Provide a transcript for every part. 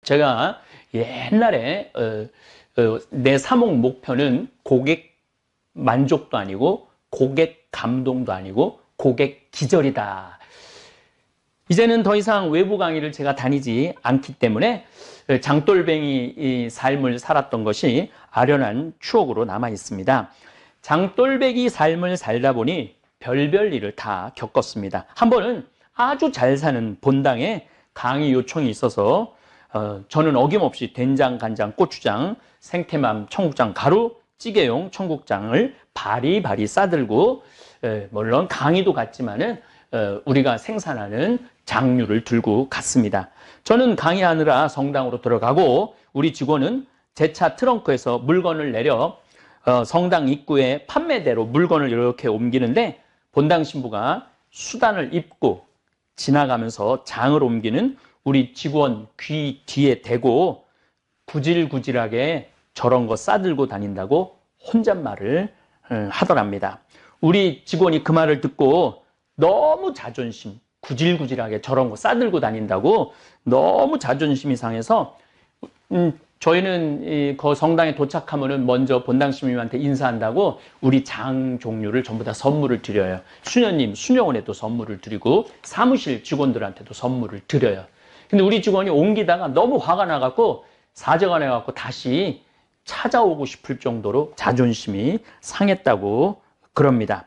제가 옛날에 내 사목 목표는 고객 만족도 아니고 고객 감동도 아니고 고객 기절이다. 이제는 더 이상 외부 강의를 제가 다니지 않기 때문에 장돌뱅이 삶을 살았던 것이 아련한 추억으로 남아 있습니다. 장돌뱅이 삶을 살다 보니 별별 일을 다 겪었습니다. 한 번은 아주 잘 사는 본당에 강의 요청이 있어서 저는 어김없이 된장, 간장, 고추장, 생태맘, 청국장, 가루, 찌개용 청국장을 바리바리 싸들고 물론 강의도 갔지만은 우리가 생산하는 장류를 들고 갔습니다. 저는 강의하느라 성당으로 들어가고 우리 직원은 제 차 트렁크에서 물건을 내려 성당 입구에 판매대로 물건을 이렇게 옮기는데 본당 신부가 수단을 입고 지나가면서 장을 옮기는 우리 직원 귀 뒤에 대고 구질구질하게 저런 거 싸들고 다닌다고 혼잣말을 하더랍니다. 우리 직원이 그 말을 듣고 너무 자존심, 구질구질하게 저런 거 싸들고 다닌다고 너무 자존심이 상해서 저희는 그 성당에 도착하면은 먼저 본당 신부님한테 인사한다고 우리 장 종류를 전부 다 선물을 드려요. 수녀님, 수녀원에도 선물을 드리고 사무실 직원들한테도 선물을 드려요. 근데 우리 직원이 옮기다가 너무 화가 나갖고 사정을 해갖고 다시 찾아오고 싶을 정도로 자존심이 상했다고 그럽니다.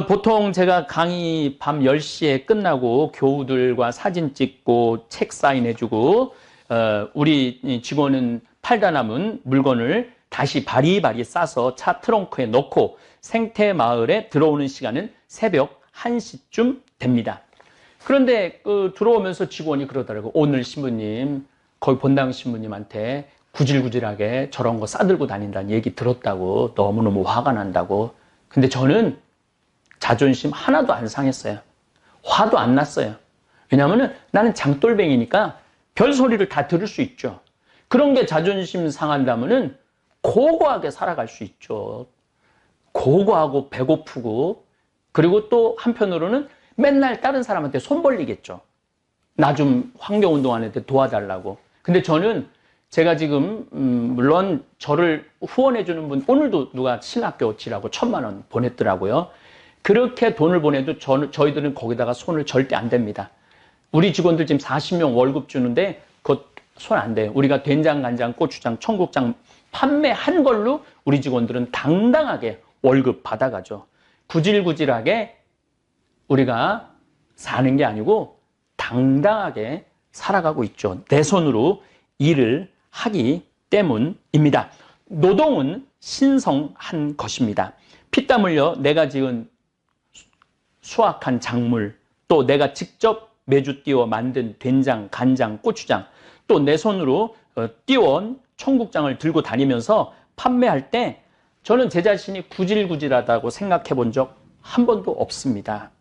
보통 제가 강의 밤 10시에 끝나고 교우들과 사진 찍고 책 사인해주고 우리 직원은 팔다 남은 물건을 다시 바리바리 싸서 차 트렁크에 넣고 생태마을에 들어오는 시간은 새벽 1시쯤 됩니다. 그런데 들어오면서 직원이 그러더라고요. 오늘 신부님, 거기 본당 신부님한테 구질구질하게 저런 거 싸들고 다닌다는 얘기 들었다고 너무너무 화가 난다고. 근데 저는 자존심 하나도 안 상했어요. 화도 안 났어요. 왜냐하면 나는 장돌뱅이니까 별소리를 다 들을 수 있죠. 그런 게 자존심 상한다면은 고고하게 살아갈 수 있죠. 고고하고 배고프고 그리고 또 한편으로는 맨날 다른 사람한테 손 벌리겠죠. 나 좀 환경운동하는데 도와달라고. 근데 저는 제가 지금 물론 저를 후원해주는 분 오늘도 누가 신학교 지라고 1,000만 원 보냈더라고요. 그렇게 돈을 보내도 저희들은 거기다가 손을 절대 안 댑니다. 우리 직원들 지금 40명 월급 주는데 그것 손 안 돼요. 우리가 된장, 간장, 고추장, 청국장 판매한 걸로 우리 직원들은 당당하게 월급 받아가죠. 구질구질하게 우리가 사는 게 아니고 당당하게 살아가고 있죠. 내 손으로 일을 하기 때문입니다. 노동은 신성한 것입니다. 피땀 흘려 내가 지은 수확한 작물, 또 내가 직접 매주 띄워 만든 된장, 간장, 고추장, 또 내 손으로 띄워온 청국장을 들고 다니면서 판매할 때 저는 제 자신이 구질구질하다고 생각해 본 적 한 번도 없습니다.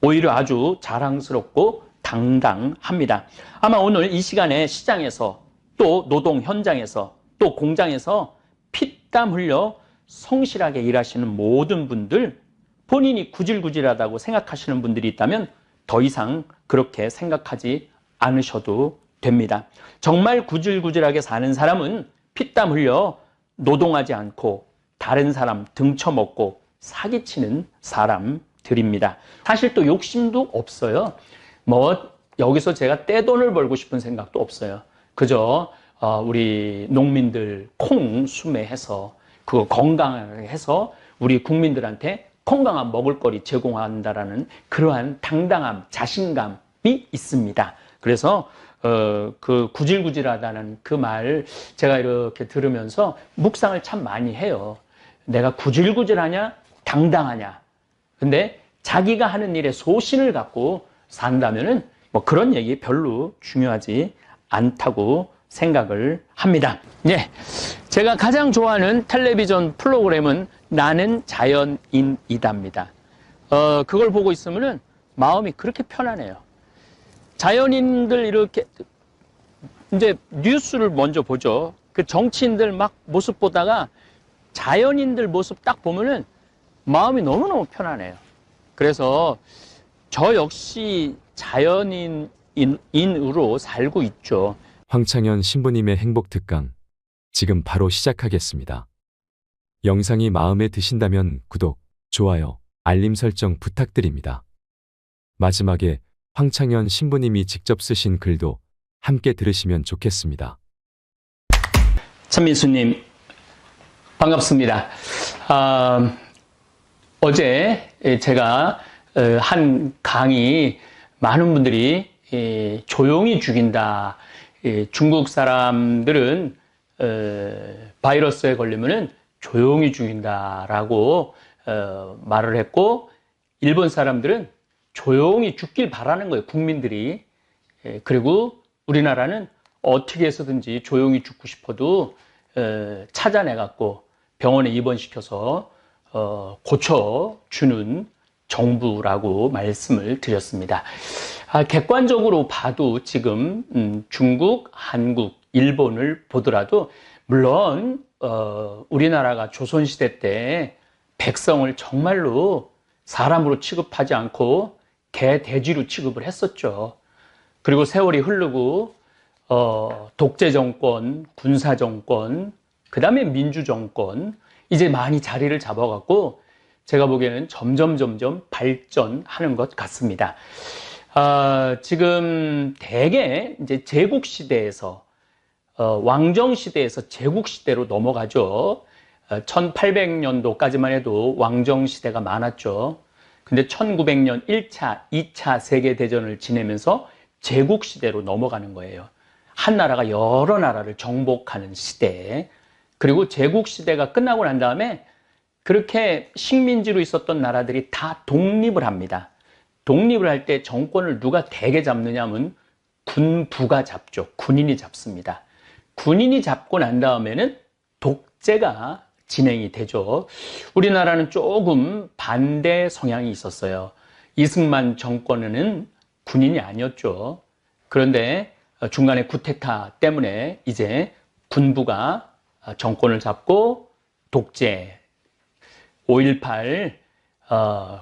오히려 아주 자랑스럽고 당당합니다. 아마 오늘 이 시간에 시장에서 또 노동 현장에서 또 공장에서 피땀 흘려 성실하게 일하시는 모든 분들 본인이 구질구질하다고 생각하시는 분들이 있다면 더 이상 그렇게 생각하지 않으셔도 됩니다. 정말 구질구질하게 사는 사람은 피땀 흘려 노동하지 않고 다른 사람 등쳐먹고 사기치는 사람들입니다. 사실 또 욕심도 없어요. 여기서 제가 떼돈을 벌고 싶은 생각도 없어요. 그저 우리 농민들 콩 수매해서 그거 건강하게 해서 우리 국민들한테 건강한 먹을거리 제공한다라는 그러한 당당함, 자신감이 있습니다. 그래서 그 구질구질하다는 그 말 제가 이렇게 들으면서 묵상을 참 많이 해요. 내가 구질구질하냐, 당당하냐. 근데 자기가 하는 일에 소신을 갖고 산다면은 뭐 그런 얘기 별로 중요하지 않다고 생각을 합니다. 예, 제가 가장 좋아하는 텔레비전 프로그램은 나는 자연인이다입니다. 그걸 보고 있으면은 마음이 그렇게 편안해요. 자연인들 이렇게 이제 뉴스를 먼저 보죠. 그 정치인들 막 모습 보다가 자연인들 모습 딱 보면은 마음이 너무너무 편안해요. 그래서 저 역시 자연인으로 살고 있죠. 황창현 신부님의 행복 특강 지금 바로 시작하겠습니다. 영상이 마음에 드신다면 구독, 좋아요, 알림 설정 부탁드립니다. 마지막에 황창현 신부님이 직접 쓰신 글도 함께 들으시면 좋겠습니다. 천민수님 반갑습니다. 어제 제가 한 강의 많은 분들이 조용히 죽인다. 중국 사람들은 바이러스에 걸리면은 조용히 죽인다라고 말을 했고, 일본 사람들은 조용히 죽길 바라는 거예요, 국민들이. 그리고 우리나라는 어떻게 해서든지 조용히 죽고 싶어도 찾아내갖고 병원에 입원시켜서 고쳐주는 정부라고 말씀을 드렸습니다. 객관적으로 봐도 지금 중국, 한국, 일본을 보더라도 물론 우리나라가 조선시대 때 백성을 정말로 사람으로 취급하지 않고 개, 돼지로 취급을 했었죠. 그리고 세월이 흐르고 독재 정권, 군사 정권, 그 다음에 민주 정권 이제 많이 자리를 잡아갖고 제가 보기에는 점점 발전하는 것 같습니다. 지금 대개 이제 제국 시대에서 왕정 시대에서 제국 시대로 넘어가죠. 1800년도까지만 해도 왕정 시대가 많았죠. 근데 1900년 1차, 2차 세계대전을 지내면서 제국 시대로 넘어가는 거예요. 한 나라가 여러 나라를 정복하는 시대. 그리고 제국 시대가 끝나고 난 다음에 그렇게 식민지로 있었던 나라들이 다 독립을 합니다. 독립을 할 때 정권을 누가 대개 잡느냐 하면 군부가 잡죠. 군인이 잡습니다. 군인이 잡고 난 다음에는 독재가 진행이 되죠. 우리나라는 조금 반대 성향이 있었어요. 이승만 정권에는 군인이 아니었죠. 그런데 중간에 쿠데타 때문에 이제 군부가 정권을 잡고 독재, 5.18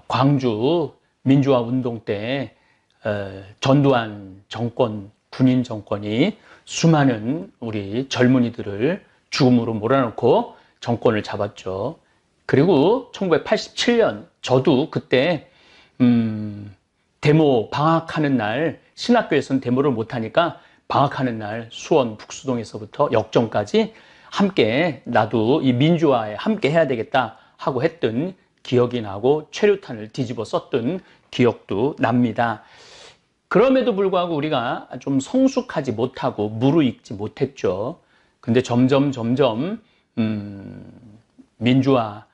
광주 민주화 운동 때 전두환 정권, 군인 정권이 수많은 우리 젊은이들을 죽음으로 몰아넣고 정권을 잡았죠. 그리고 1987년 저도 그때 데모 방학하는 날, 신학교에서는 데모를 못하니까 방학하는 날 수원 북수동에서부터 역정까지 함께 나도 이 민주화에 함께 해야 되겠다 하고 했던 기억이 나고 최루탄을 뒤집어 썼던 기억도 납니다. 그럼에도 불구하고 우리가 좀 성숙하지 못하고 무르익지 못했죠. 근데 점점 민주화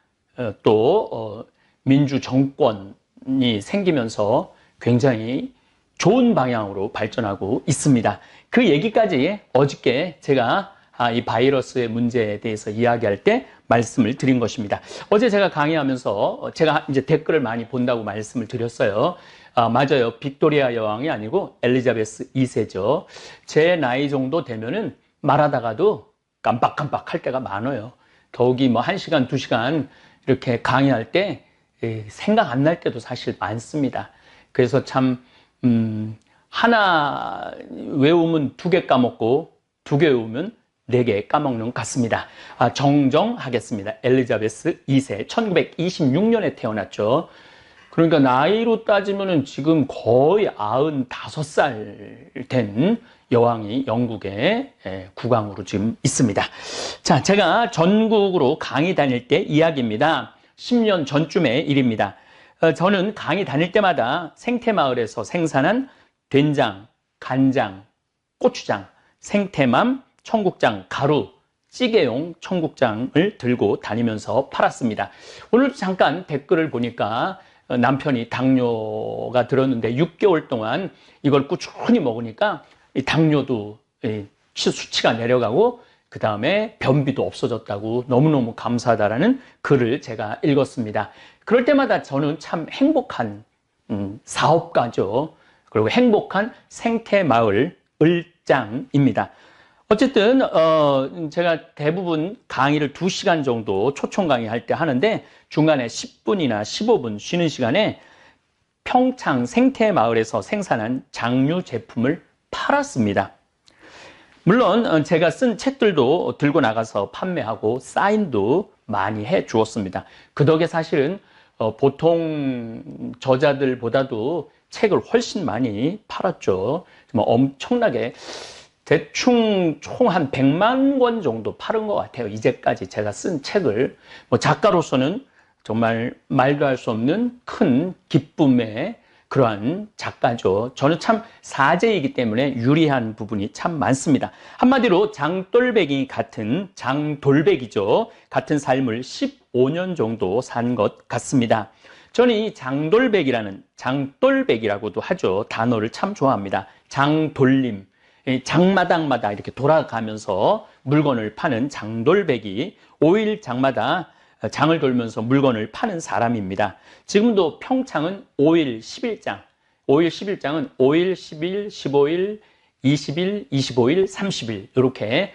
또 민주 정권이 생기면서 굉장히 좋은 방향으로 발전하고 있습니다. 그 얘기까지 어저께 제가 이 바이러스의 문제에 대해서 이야기할 때 말씀을 드린 것입니다. 어제 제가 강의하면서 제가 이제 댓글을 많이 본다고 말씀을 드렸어요. 맞아요. 빅토리아 여왕이 아니고 엘리자베스 2세죠. 제 나이 정도 되면은 말하다가도 깜빡깜빡 할 때가 많아요. 더욱이 뭐 1시간, 2시간 이렇게 강의할 때 생각 안 날 때도 사실 많습니다. 그래서 참 하나 외우면 2개 까먹고 2개 외우면 4개 까먹는 것 같습니다. 정정하겠습니다. 엘리자베스 2세 1926년에 태어났죠. 그러니까 나이로 따지면은 지금 거의 95살 된 여왕이 영국의 국왕으로 지금 있습니다. 자, 제가 전국으로 강의 다닐 때 이야기입니다. 10년 전쯤의 일입니다. 저는 강의 다닐 때마다 생태마을에서 생산한 된장, 간장, 고추장, 생태맘, 청국장, 가루, 찌개용 청국장을 들고 다니면서 팔았습니다. 오늘 잠깐 댓글을 보니까 남편이 당뇨가 들었는데 6개월 동안 이걸 꾸준히 먹으니까 당뇨도 수치가 내려가고 그 다음에 변비도 없어졌다고 너무너무 감사하다라는 글을 제가 읽었습니다. 그럴 때마다 저는 참 행복한 사업가죠. 그리고 행복한 생태마을 을장입니다. 어쨌든 제가 대부분 강의를 2시간 정도 초청 강의할 때 하는데 중간에 10분이나 15분 쉬는 시간에 평창 생태마을에서 생산한 장류 제품을 팔았습니다. 물론 제가 쓴 책들도 들고 나가서 판매하고 사인도 많이 해 주었습니다. 그 덕에 사실은 보통 저자들보다도 책을 훨씬 많이 팔았죠. 뭐 엄청나게 대충 총 한 100만 권 정도 팔은 것 같아요. 이제까지 제가 쓴 책을. 뭐 작가로서는 정말 말도 할 수 없는 큰 기쁨의 그러한 작가죠. 저는 참 사제이기 때문에 유리한 부분이 참 많습니다. 한마디로 장돌배기 같은 장돌배기죠. 같은 삶을 15년 정도 산 것 같습니다. 저는 이 장돌배기라고도 하죠. 단어를 참 좋아합니다. 장돌림. 장마당마다 이렇게 돌아가면서 물건을 파는 장돌배기, 5일 장마다 장을 돌면서 물건을 파는 사람입니다. 지금도 평창은 5일 10일장, 5일 10일장은 5일, 10일, 15일, 20일, 25일, 30일 이렇게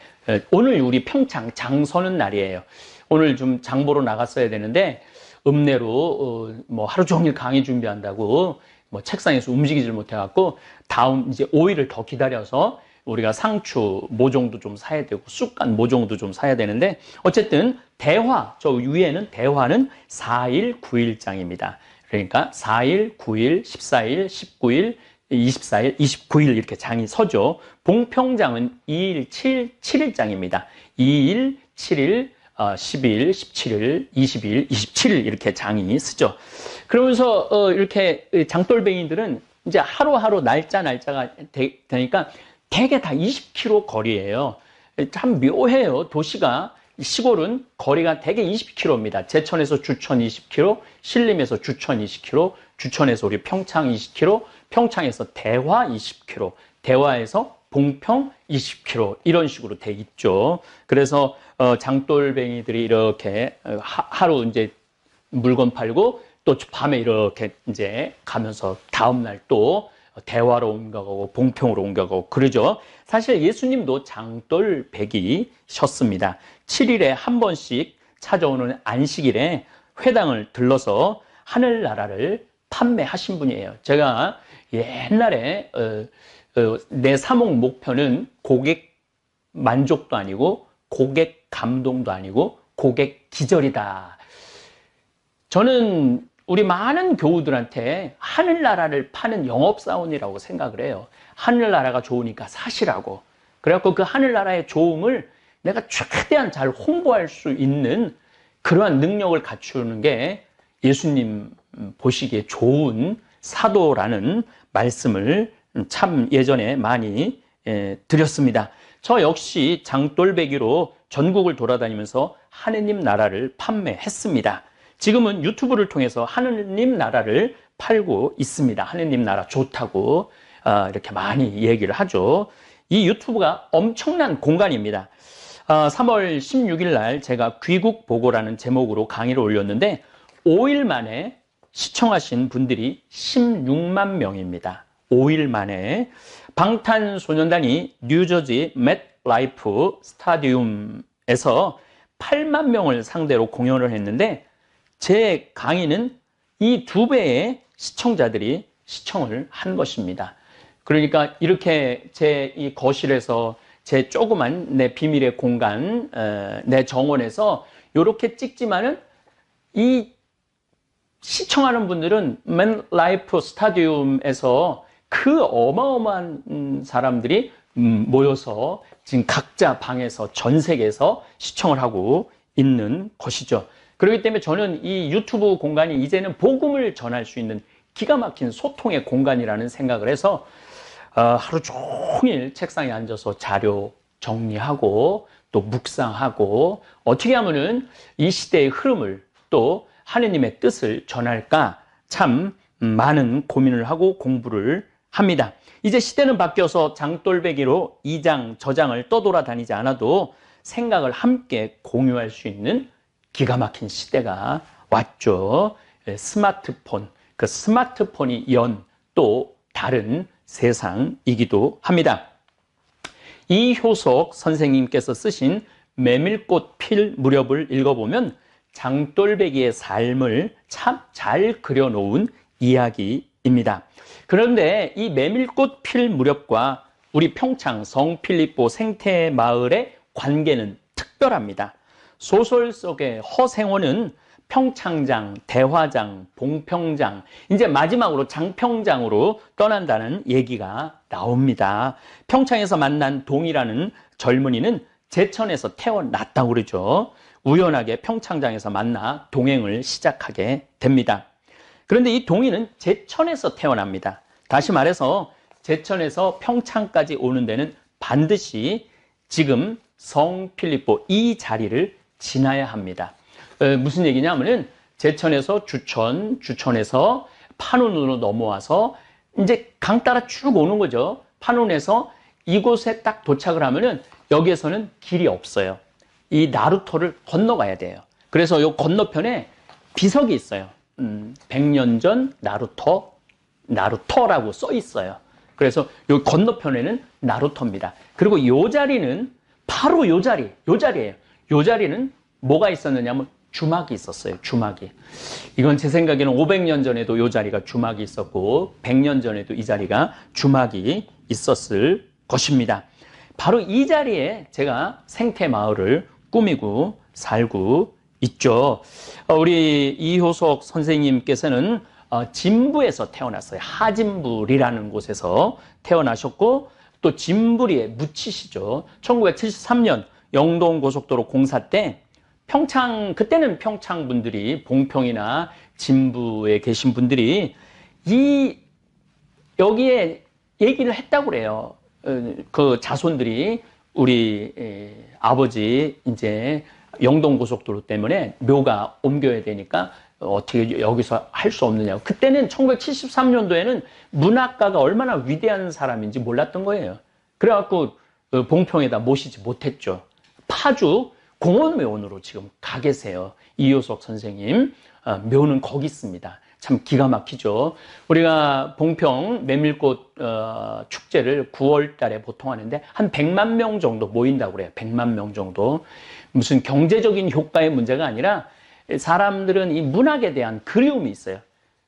오늘 우리 평창 장 서는 날이에요. 오늘 좀 장 보러 나갔어야 되는데 읍내로 뭐 하루 종일 강의 준비한다고 뭐 책상에서 움직이질 못해갖고 다음 이제 5일을 더 기다려서 우리가 상추 모종도 좀 사야 되고 쑥간 모종도 좀 사야 되는데 어쨌든 대화, 저 위에는 대화는 4일 9일장입니다. 그러니까 4일, 9일, 14일, 19일, 24일, 29일 이렇게 장이 서죠. 봉평장은 2일, 7일장입니다. 2일, 7일, 12일, 17일, 20일, 27일 이렇게 장이 쓰죠. 그러면서 이렇게 장돌뱅이들은 이제 하루하루 날짜가 되니까 대개 다 20km 거리예요. 참 묘해요. 도시가 시골은 거리가 대개 20km입니다. 제천에서 주천 20km, 신림에서 주천 20km, 주천에서 우리 평창 20km, 평창에서 대화 20km, 대화에서 봉평 20km 이런 식으로 돼 있죠. 그래서 장돌뱅이들이 이렇게 하루 이제 물건 팔고 또 밤에 이렇게 이제 가면서 다음날 또 대화로 옮겨가고 봉평으로 옮겨가고 그러죠. 사실 예수님도 장돌백이셨습니다. 7일에 한 번씩 찾아오는 안식일에 회당을 들러서 하늘나라를 판매하신 분이에요. 제가 옛날에 내 사목 목표는 고객 만족도 아니고 고객 감동도 아니고 고객 기절이다. 저는 우리 많은 교우들한테 하늘나라를 파는 영업사원이라고 생각을 해요. 하늘나라가 좋으니까 사시라고. 그래갖고 그 하늘나라의 좋음을 내가 최대한 잘 홍보할 수 있는 그러한 능력을 갖추는 게 예수님 보시기에 좋은 사도라는 말씀을 참 예전에 많이 드렸습니다. 저 역시 장돌배기로 전국을 돌아다니면서 하느님 나라를 판매했습니다. 지금은 유튜브를 통해서 하느님 나라를 팔고 있습니다. 하느님 나라 좋다고 이렇게 많이 얘기를 하죠. 이 유튜브가 엄청난 공간입니다. 3월 16일 날 제가 귀국보고라는 제목으로 강의를 올렸는데 5일 만에 시청하신 분들이 16만 명입니다. 5일 만에 방탄소년단이 뉴저지 맷라이프 스타디움에서 8만 명을 상대로 공연을 했는데 제 강의는 이 2배의 시청자들이 시청을 한 것입니다. 그러니까 이렇게 제 이 거실에서 제 조그만 내 비밀의 공간, 내 정원에서 이렇게 찍지만은 이 시청하는 분들은 맨라이프 스타디움에서 그 어마어마한 사람들이 모여서 지금 각자 방에서 전 세계에서 시청을 하고 있는 것이죠. 그렇기 때문에 저는 이 유튜브 공간이 이제는 복음을 전할 수 있는 기가 막힌 소통의 공간이라는 생각을 해서 하루 종일 책상에 앉아서 자료 정리하고 또 묵상하고 어떻게 하면은 이 시대의 흐름을 또 하느님의 뜻을 전할까 참 많은 고민을 하고 공부를 합니다. 이제 시대는 바뀌어서 장돌배기로 이 장 저장을 떠돌아다니지 않아도 생각을 함께 공유할 수 있는 기가 막힌 시대가 왔죠. 스마트폰, 그 스마트폰이 연 또 다른 세상이기도 합니다. 이효석 선생님께서 쓰신 메밀꽃 필 무렵을 읽어보면 장돌배기의 삶을 참 잘 그려놓은 이야기입니다. 그런데 이 메밀꽃 필 무렵과 우리 평창 성필리포 생태마을의 관계는 특별합니다. 소설 속의 허생원은 평창장, 대화장, 봉평장, 이제 마지막으로 장평장으로 떠난다는 얘기가 나옵니다. 평창에서 만난 동이라는 젊은이는 제천에서 태어났다고 그러죠. 우연하게 평창장에서 만나 동행을 시작하게 됩니다. 그런데 이 동이는 제천에서 태어납니다. 다시 말해서 제천에서 평창까지 오는 데는 반드시 지금 성필리포 이 자리를 지나야 합니다. 무슨 얘기냐면은 제천에서 주천, 주천에서 판운으로 넘어와서 이제 강 따라 쭉 오는 거죠. 판운에서 이곳에 딱 도착을 하면은 여기에서는 길이 없어요. 이 나루터를 건너가야 돼요. 그래서 이 건너편에 비석이 있어요. 100년 전 나루터라고 써 있어요. 그래서 이 건너편에는 나루터입니다. 그리고 이 자리는 바로 이 자리예요. 이 자리는 뭐가 있었느냐면 주막이 있었어요. 주막이. 이건 제 생각에는 500년 전에도 이 자리가 주막이 있었고 100년 전에도 이 자리가 주막이 있었을 것입니다. 바로 이 자리에 제가 생태마을을 꾸미고 살고 있죠. 우리 이효석 선생님께서는 진부에서 태어났어요. 하진불이라는 곳에서 태어나셨고 또 진부리에 묻히시죠. 1973년 영동고속도로 공사 때 평창, 그때는 평창 분들이, 봉평이나 진부에 계신 분들이 여기에 얘기를 했다고 그래요. 그 자손들이 우리 아버지 이제 영동고속도로 때문에 묘가 옮겨야 되니까 어떻게 여기서 할 수 없느냐고. 그때는 1973년도에는 문학가가 얼마나 위대한 사람인지 몰랐던 거예요. 그래갖고 봉평에다 모시지 못했죠. 파주 공원묘원으로 지금 가 계세요. 이효석 선생님 묘는 거기 있습니다. 참 기가 막히죠. 우리가 봉평 메밀꽃 축제를 9월 달에 보통 하는데 한 100만 명 정도 모인다고 그래요. 100만 명 정도. 무슨 경제적인 효과의 문제가 아니라 사람들은 이 문학에 대한 그리움이 있어요.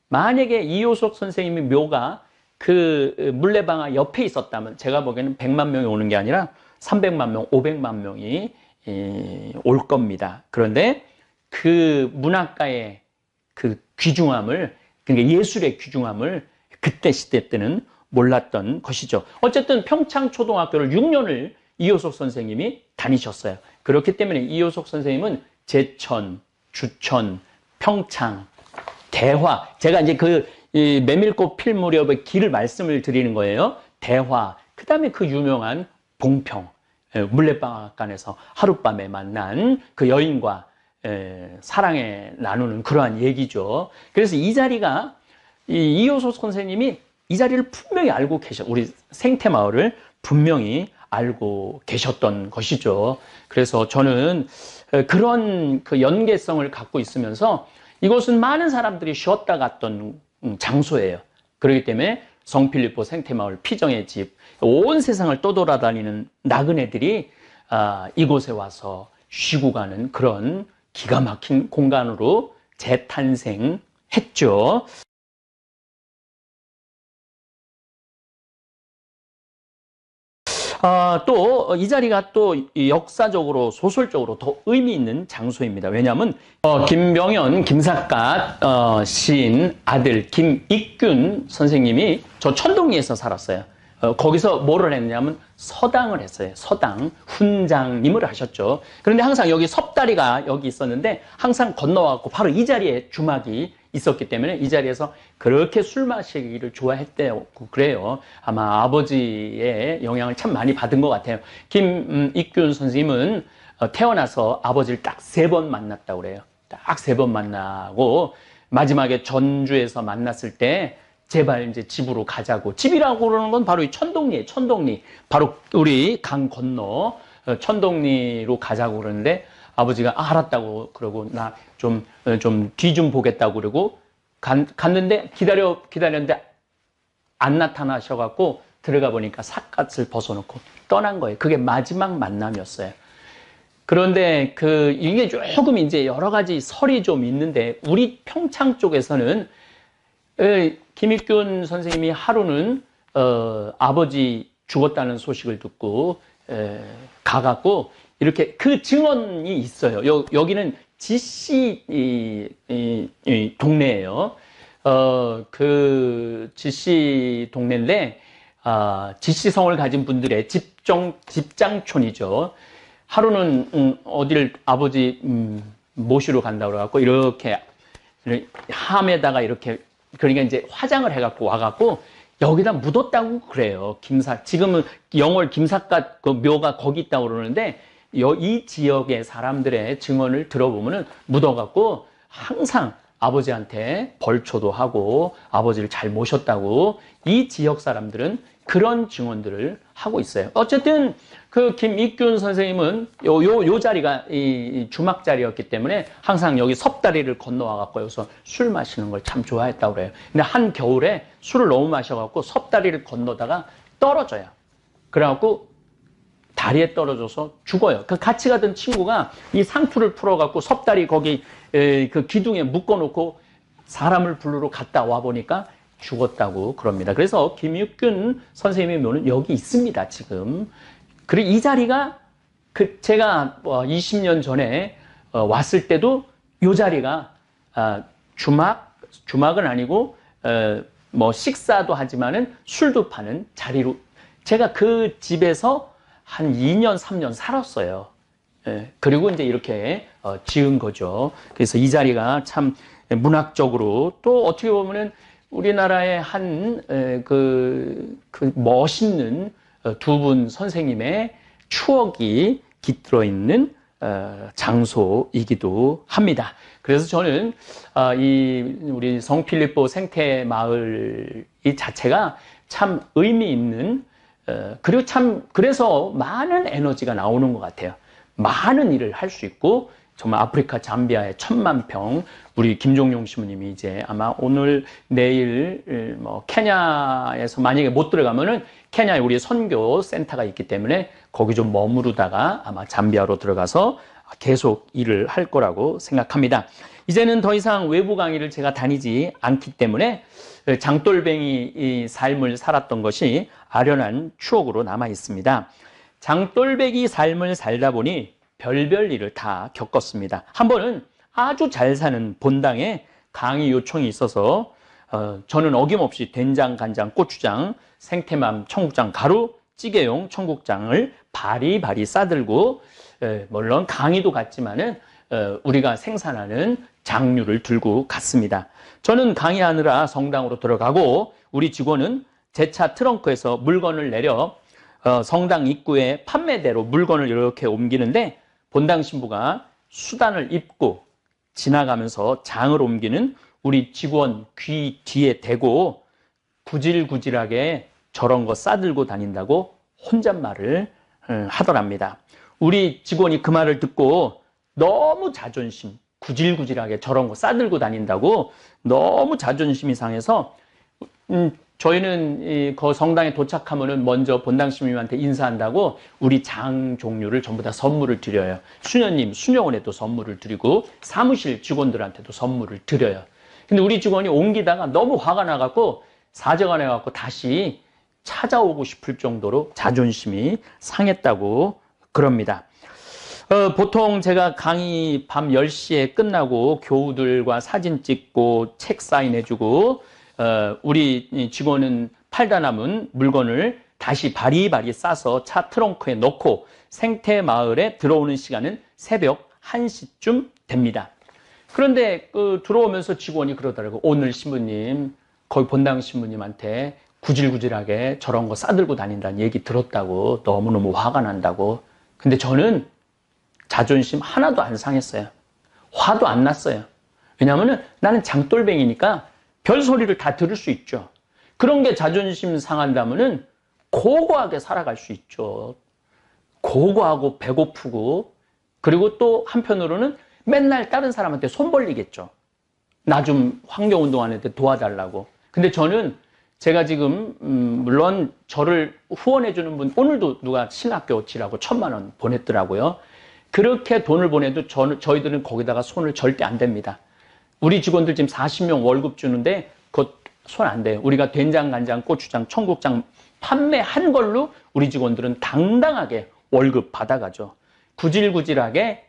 만약에 이효석 선생님의 묘가 그 물레방아 옆에 있었다면 제가 보기에는 100만 명이 오는 게 아니라 300만 명, 500만 명이 올 겁니다. 그런데 그 문학가의 그 귀중함을, 그러니까 예술의 귀중함을 그때 시대 때는 몰랐던 것이죠. 어쨌든 평창초등학교를 6년을 이효석 선생님이 다니셨어요. 그렇기 때문에 이효석 선생님은 제천, 주천, 평창, 대화, 제가 이제 그 메밀꽃 필 무렵의 길을 말씀을 드리는 거예요. 대화, 그 다음에 그 유명한 봉평, 물레방앗간에서 하룻밤에 만난 그 여인과 사랑에 나누는 그러한 얘기죠. 그래서 이 자리가 이효석 선생님이 이 자리를 분명히 알고 우리 생태마을을 분명히 알고 계셨던 것이죠. 그래서 저는 그런 그 연계성을 갖고 있으면서 이곳은 많은 사람들이 쉬었다 갔던 장소예요. 그렇기 때문에 성필리포 생태마을 피정의 집, 온 세상을 떠돌아다니는 나그네들이 이곳에 와서 쉬고 가는 그런 기가 막힌 공간으로 재탄생했죠. 또 이 자리가 또 역사적으로 소설적으로 더 의미 있는 장소입니다. 왜냐하면 김병현, 김삿갓 시인 아들 김익균 선생님이 저 천동리에서 살았어요. 거기서 뭐를 했냐면 서당을 했어요. 서당, 훈장님을 하셨죠. 그런데 항상 여기 섭다리가 여기 있었는데 항상 건너와갖고 바로 이 자리에 주막이 있었기 때문에 이 자리에서 그렇게 술 마시기를 좋아했대요. 그래요. 아마 아버지의 영향을 참 많이 받은 것 같아요. 김익균 선생님은 태어나서 아버지를 딱 3번 만났다고 그래요. 딱 3번 만나고 마지막에 전주에서 만났을 때 제발 이제 집으로 가자고. 집이라고 그러는 건 바로 이 천동리예요. 천동리. 바로 우리 강 건너 천동리로 가자고 그러는데 아버지가 알았다고 그러고 나 좀 뒤 좀 보겠다고 그러고 갔는데 기다렸는데 안 나타나셔갖고 들어가 보니까 삿갓을 벗어놓고 떠난 거예요. 그게 마지막 만남이었어요. 그런데 이게 조금 이제 여러 가지 설이 좀 있는데 우리 평창 쪽에서는 김익균 선생님이 하루는 아버지 죽었다는 소식을 듣고 가갖고 이렇게 그 증언이 있어요. 여기는 지씨 이 동네예요. 그 지씨 동네인데 지씨성을 가진 분들의 집장촌이죠. 하루는 어디를 아버지 모시러 간다고 그래갖고 이렇게 함에다가 이렇게 그러니까 이제 화장을 해갖고 와갖고 여기다 묻었다고 그래요. 지금은 영월 김삿갓 그 묘가 거기 있다고 그러는데 이 지역의 사람들의 증언을 들어보면은 묻어갖고 항상 아버지한테 벌초도 하고 아버지를 잘 모셨다고 이 지역 사람들은 그런 증언들을 하고 있어요. 어쨌든 그 김익균 선생님은 요 자리가 이 주막 자리였기 때문에 항상 여기 섭다리를 건너와갖고 여기서 술 마시는 걸 참 좋아했다고 그래요. 근데 한 겨울에 술을 너무 마셔갖고 섭다리를 건너다가 떨어져요. 그래갖고 다리에 떨어져서 죽어요. 그 같이 가던 친구가 이 상투를 풀어갖고 섭다리 거기 그 기둥에 묶어놓고 사람을 부르러 갔다 와 보니까 죽었다고 그럽니다. 그래서 김익균 선생님의 묘는 여기 있습니다, 지금. 그리고 이 자리가 제가 20년 전에 왔을 때도 이 자리가 주막은 아니고 뭐 식사도 하지만은 술도 파는 자리로 제가 그 집에서 한 2년, 3년 살았어요. 그리고 이제 이렇게 지은 거죠. 그래서 이 자리가 참 문학적으로 또 어떻게 보면은 우리나라의 그 멋있는 두 분 선생님의 추억이 깃들어 있는 장소이기도 합니다. 그래서 저는 우리 성필리포 생태마을 이 자체가 참 의미 있는 그리고 그래서 많은 에너지가 나오는 것 같아요. 많은 일을 할 수 있고 정말 아프리카 잠비아의 1000만 평 우리 김종용 신부님이 이제 아마 오늘 내일 뭐 케냐에서 만약에 못 들어가면은 케냐에 우리 선교 센터가 있기 때문에 거기 좀 머무르다가 아마 잠비아로 들어가서 계속 일을 할 거라고 생각합니다. 이제는 더 이상 외부 강의를 제가 다니지 않기 때문에 장돌뱅이 이 삶을 살았던 것이 아련한 추억으로 남아 있습니다. 장돌뱅이 삶을 살다 보니 별별 일을 다 겪었습니다. 한 번은 아주 잘 사는 본당에 강의 요청이 있어서 저는 어김없이 된장, 간장, 고추장, 생태맘, 청국장, 가루, 찌개용 청국장을 바리바리 싸들고 물론 강의도 갔지만은 우리가 생산하는 장류를 들고 갔습니다. 저는 강의하느라 성당으로 들어가고 우리 직원은 제 차 트렁크에서 물건을 내려 성당 입구에 판매대로 물건을 이렇게 옮기는데 본당 신부가 수단을 입고 지나가면서 장을 옮기는 우리 직원 귀 뒤에 대고 구질구질하게 저런 거 싸들고 다닌다고 혼잣말을 하더랍니다. 우리 직원이 그 말을 듣고 너무 자존심, 구질구질하게 저런 거 싸들고 다닌다고 너무 자존심이 상해서 저희는 그 성당에 도착하면은 먼저 본당 신부님한테 인사한다고 우리 장 종류를 전부 다 선물을 드려요. 수녀님, 수녀원에도 선물을 드리고 사무실 직원들한테도 선물을 드려요. 근데 우리 직원이 옮기다가 너무 화가 나갖고 사정을 해갖고 다시 찾아오고 싶을 정도로 자존심이 상했다고 그럽니다. 보통 제가 강의 밤 10시에 끝나고 교우들과 사진 찍고 책 사인해주고 우리 직원은 팔다 남은 물건을 다시 바리바리 싸서 차 트렁크에 넣고 생태마을에 들어오는 시간은 새벽 1시쯤 됩니다. 그런데 들어오면서 직원이 그러더라고요. 오늘 신부님, 거기 본당 신부님한테 구질구질하게 저런 거 싸들고 다닌다는 얘기 들었다고 너무너무 화가 난다고. 근데 저는 자존심 하나도 안 상했어요. 화도 안 났어요. 왜냐하면 나는 장돌뱅이니까 별소리를 다 들을 수 있죠. 그런 게 자존심 상한다면은 고고하게 살아갈 수 있죠. 고고하고 배고프고 그리고 또 한편으로는 맨날 다른 사람한테 손 벌리겠죠. 나 좀 환경운동하는데 도와달라고. 근데 저는 제가 지금 물론 저를 후원해주는 분 오늘도 누가 신학교 지라고 1000만 원 보냈더라고요. 그렇게 돈을 보내도 저희들은 거기다가 손을 절대 안 댑니다. 우리 직원들 지금 40명 월급 주는데 그 손 안 대요. 우리가 된장, 간장, 고추장, 청국장 판매한 걸로 우리 직원들은 당당하게 월급 받아가죠. 구질구질하게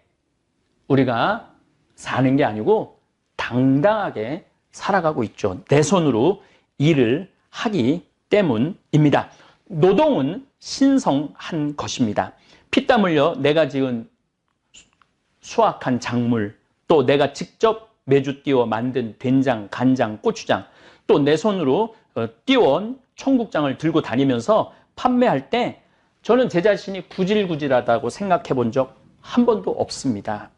우리가 사는 게 아니고 당당하게 살아가고 있죠. 내 손으로 일을 하기 때문입니다. 노동은 신성한 것입니다. 피땀 흘려 내가 지은 수확한 작물, 또 내가 직접 매주 띄워 만든 된장, 간장, 고추장, 또 내 손으로 띄워온 청국장을 들고 다니면서 판매할 때 저는 제 자신이 구질구질하다고 생각해 본 적 한 번도 없습니다.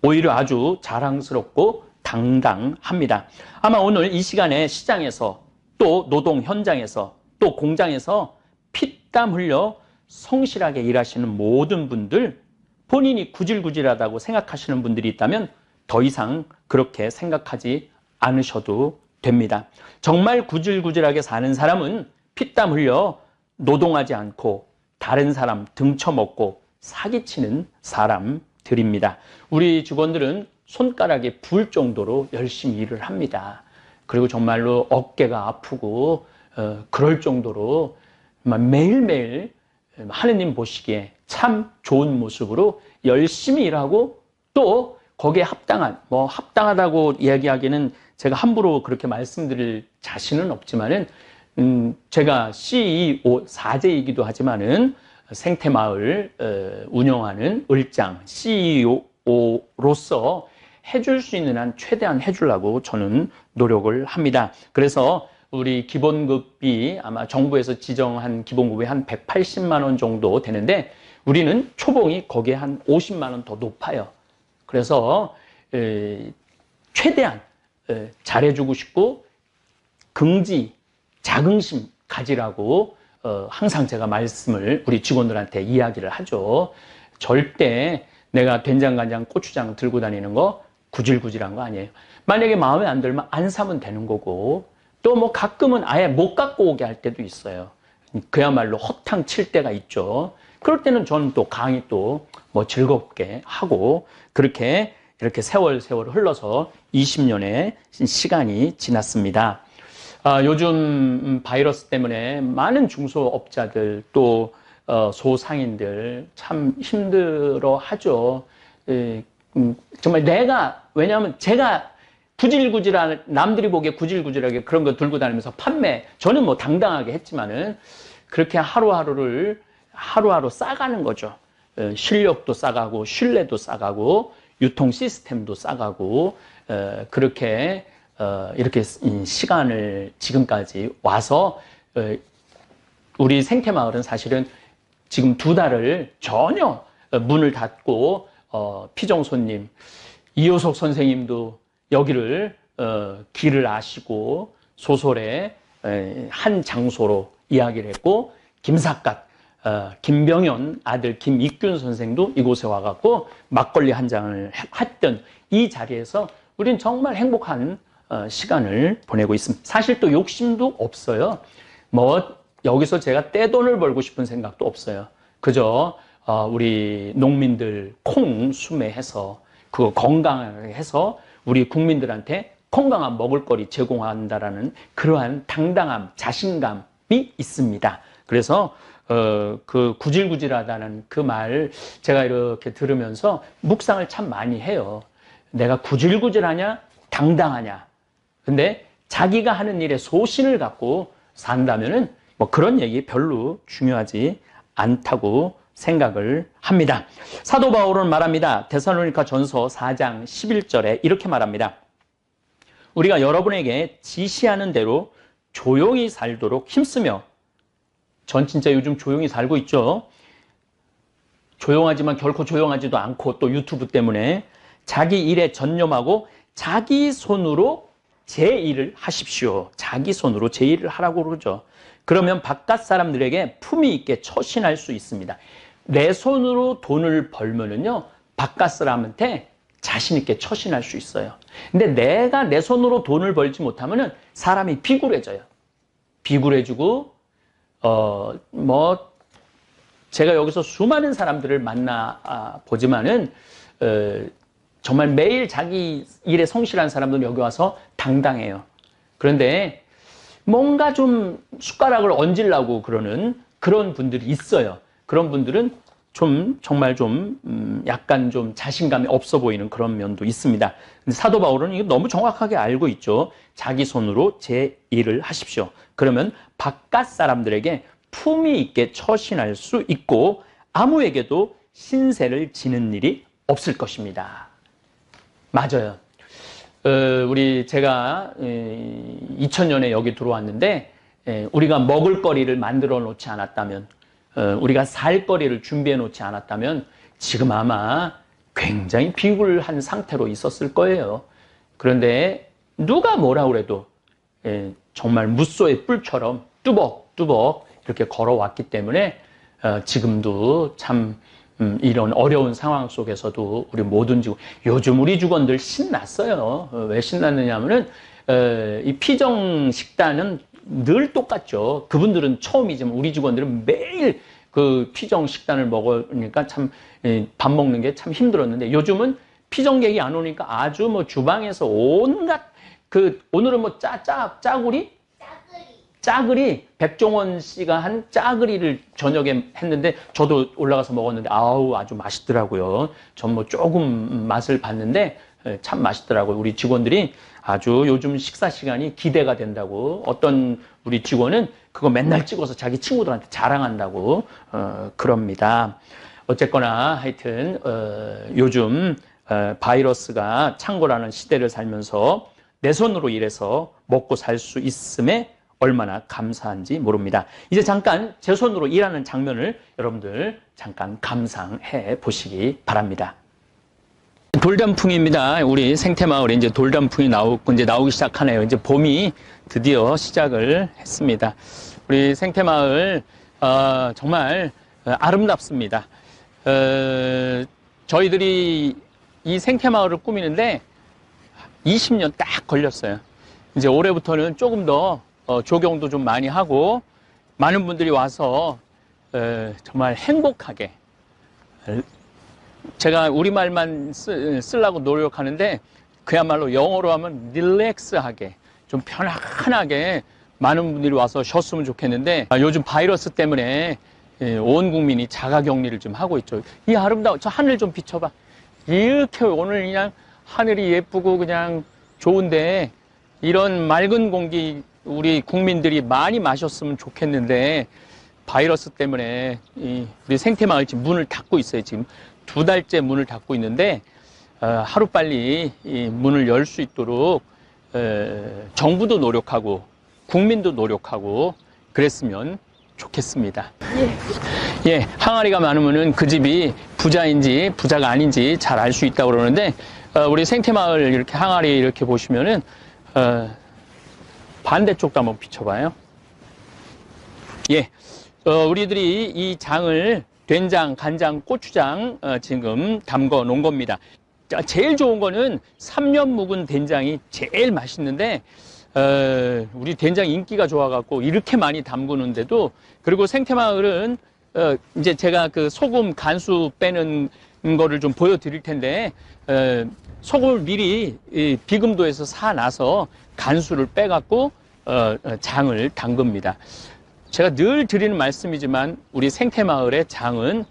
오히려 아주 자랑스럽고 당당합니다. 아마 오늘 이 시간에 시장에서 또 노동 현장에서 또 공장에서 피땀 흘려 성실하게 일하시는 모든 분들, 본인이 구질구질하다고 생각하시는 분들이 있다면 더 이상 그렇게 생각하지 않으셔도 됩니다. 정말 구질구질하게 사는 사람은 피땀 흘려 노동하지 않고 다른 사람 등쳐먹고 사기치는 사람들입니다. 우리 직원들은 손가락에 부을 정도로 열심히 일을 합니다. 그리고 정말로 어깨가 아프고 그럴 정도로 매일매일 하느님 보시기에 참 좋은 모습으로 열심히 일하고 또 거기에 합당하다고 이야기하기는 제가 함부로 그렇게 말씀드릴 자신은 없지만은 제가 CEO 4제이기도 하지만은 생태마을 운영하는 을장 CEO로서 해줄 수 있는 한 최대한 해주려고 저는 노력을 합니다. 그래서 우리 기본급이 아마 정부에서 지정한 기본급이 한 180만 원 정도 되는데 우리는 초봉이 거기에 한 50만 원 더 높아요. 그래서 최대한 잘해주고 싶고 긍지, 자긍심 가지라고 항상 제가 말씀을 우리 직원들한테 이야기를 하죠. 절대 내가 된장, 간장, 고추장 들고 다니는 거 구질구질한 거 아니에요. 만약에 마음에 안 들면 안 사면 되는 거고 또 뭐 가끔은 아예 못 갖고 오게 할 때도 있어요. 그야말로 허탕 칠 때가 있죠. 그럴 때는 저는 또 강의 또 뭐 즐겁게 하고 그렇게 이렇게 세월 흘러서 20년의 시간이 지났습니다. 요즘 바이러스 때문에 많은 중소업자들 또 소상인들 참 힘들어 하죠. 정말 왜냐하면 제가 구질구질한, 남들이 보기에 구질구질하게 그런 거 들고 다니면서 저는 뭐 당당하게 했지만은 그렇게 하루하루 싸가는 거죠. 실력도 싸가고, 신뢰도 싸가고, 유통 시스템도 싸가고, 그렇게, 이렇게 시간을 지금까지 와서, 우리 생태마을은 사실은 지금 2달을 전혀 문을 닫고, 피정 손님, 이효석 선생님도 여기를, 길을 아시고, 소설의 한 장소로 이야기를 했고, 김삿갓, 김병현 아들 김익균 선생도 이곳에 와갖고 막걸리 한 잔을 했던 이 자리에서 우리는 정말 행복한 시간을 보내고 있습니다. 사실 또 욕심도 없어요. 뭐 여기서 제가 떼돈을 벌고 싶은 생각도 없어요. 그저 우리 농민들 콩 수매해서 그거 건강하게 해서 우리 국민들한테 건강한 먹을거리 제공한다라는 그러한 당당함, 자신감이 있습니다. 그래서 그 구질구질하다는 그 말 제가 이렇게 들으면서 묵상을 참 많이 해요. 내가 구질구질하냐 당당하냐. 근데 자기가 하는 일에 소신을 갖고 산다면은 뭐 그런 얘기 별로 중요하지 않다고 생각을 합니다. 사도 바울은 말합니다. 데살로니가 전서 4장 11절에 이렇게 말합니다. 우리가 여러분에게 지시하는 대로 조용히 살도록 힘쓰며, 전 진짜 요즘 조용히 살고 있죠. 조용하지만 결코 조용하지도 않고 또 유튜브 때문에 자기 일에 전념하고 자기 손으로 제 일을 하십시오. 자기 손으로 제 일을 하라고 그러죠. 그러면 바깥 사람들에게 품위 있게 처신할 수 있습니다. 내 손으로 돈을 벌면은요, 바깥 사람한테 자신 있게 처신할 수 있어요. 근데 내가 내 손으로 돈을 벌지 못하면은 사람이 비굴해져요. 비굴해지고 제가 여기서 수많은 사람들을 만나 보지만은, 정말 매일 자기 일에 성실한 사람들은 여기 와서 당당해요. 그런데 뭔가 좀 숟가락을 얹으려고 그러는 그런 분들이 있어요. 그런 분들은 좀 정말 좀 약간 좀 자신감이 없어 보이는 그런 면도 있습니다. 근데 사도 바울은 이거 너무 정확하게 알고 있죠. 자기 손으로 제 일을 하십시오. 그러면 바깥 사람들에게 품위 있게 처신할 수 있고 아무에게도 신세를 지는 일이 없을 것입니다. 맞아요. 제가 2000년에 여기 들어왔는데 우리가 먹을 거리를 만들어 놓지 않았다면 우리가 살 거리를 준비해 놓지 않았다면 지금 아마 굉장히 비굴한 상태로 있었을 거예요. 그런데 누가 뭐라 그래도 정말 무소의 뿔처럼 뚜벅뚜벅 이렇게 걸어왔기 때문에 지금도 참 이런 어려운 상황 속에서도 우리 모든 직원, 요즘 우리 직원들 신났어요. 왜 신났느냐 하면은 이 피정 식단은 늘 똑같죠. 그분들은 처음이지만 우리 직원들은 매일 그 피정 식단을 먹으니까 참 밥 먹는 게 참 힘들었는데 요즘은 피정객이 안 오니까 아주 뭐 주방에서 온갖 오늘은 뭐 짜글이 백종원 씨가 한 짜글이를 저녁에 했는데 저도 올라가서 먹었는데 아주 맛있더라고요. 전 뭐 조금 맛을 봤는데 참 맛있더라고요. 우리 직원들이 아주 요즘 식사 시간이 기대가 된다고 어떤 우리 직원은 그거 맨날 찍어서 자기 친구들한테 자랑한다고 그럽니다. 어쨌거나 하여튼 요즘 바이러스가 창궐하는 시대를 살면서 내 손으로 일해서 먹고 살 수 있음에 얼마나 감사한지 모릅니다. 이제 잠깐 제 손으로 일하는 장면을 여러분들 잠깐 감상해 보시기 바랍니다. 돌단풍입니다. 우리 생태마을에 이제 돌단풍이 나오기 시작하네요. 이제 봄이 드디어 시작을 했습니다. 우리 생태마을 정말 아름답습니다. 저희들이 이 생태마을을 꾸미는데 20년 딱 걸렸어요. 이제 올해부터는 조금 더 조경도 좀 많이 하고 많은 분들이 와서 정말 행복하게 제가 우리말만 쓰려고 노력하는데 그야말로 영어로 하면 릴렉스하게 좀 편안하게 많은 분들이 와서 쉬었으면 좋겠는데 요즘 바이러스 때문에 온 국민이 자가격리를 좀 하고 있죠. 이 아름다워 저 하늘 좀 비춰봐. 이렇게 오늘 그냥 하늘이 예쁘고 그냥 좋은데 이런 맑은 공기 우리 국민들이 많이 마셨으면 좋겠는데 바이러스 때문에 우리 생태마을 지금 문을 닫고 있어요. 지금 2달째 문을 닫고 있는데 하루빨리 이 문을 열 수 있도록 정부도 노력하고 국민도 노력하고 그랬으면 좋겠습니다. 예, 항아리가 많으면은 그 집이 부자인지 부자가 아닌지 잘 알 수 있다고 그러는데 우리 생태마을 이렇게 항아리 이렇게 보시면은 반대쪽도 한번 비춰봐요. 예, 우리들이 이 장을 된장, 간장, 고추장 지금 담궈 놓은 겁니다. 제일 좋은 거는 3년 묵은 된장이 제일 맛있는데 우리 된장 인기가 좋아갖고 이렇게 많이 담그는데도 그리고 생태마을은 이제 제가 그 소금 간수 빼는 거를 좀 보여드릴 텐데 소금을 미리 비금도에서 사놔서 간수를 빼갖고 장을 담급니다. 제가 늘 드리는 말씀이지만 우리 생태마을의 장은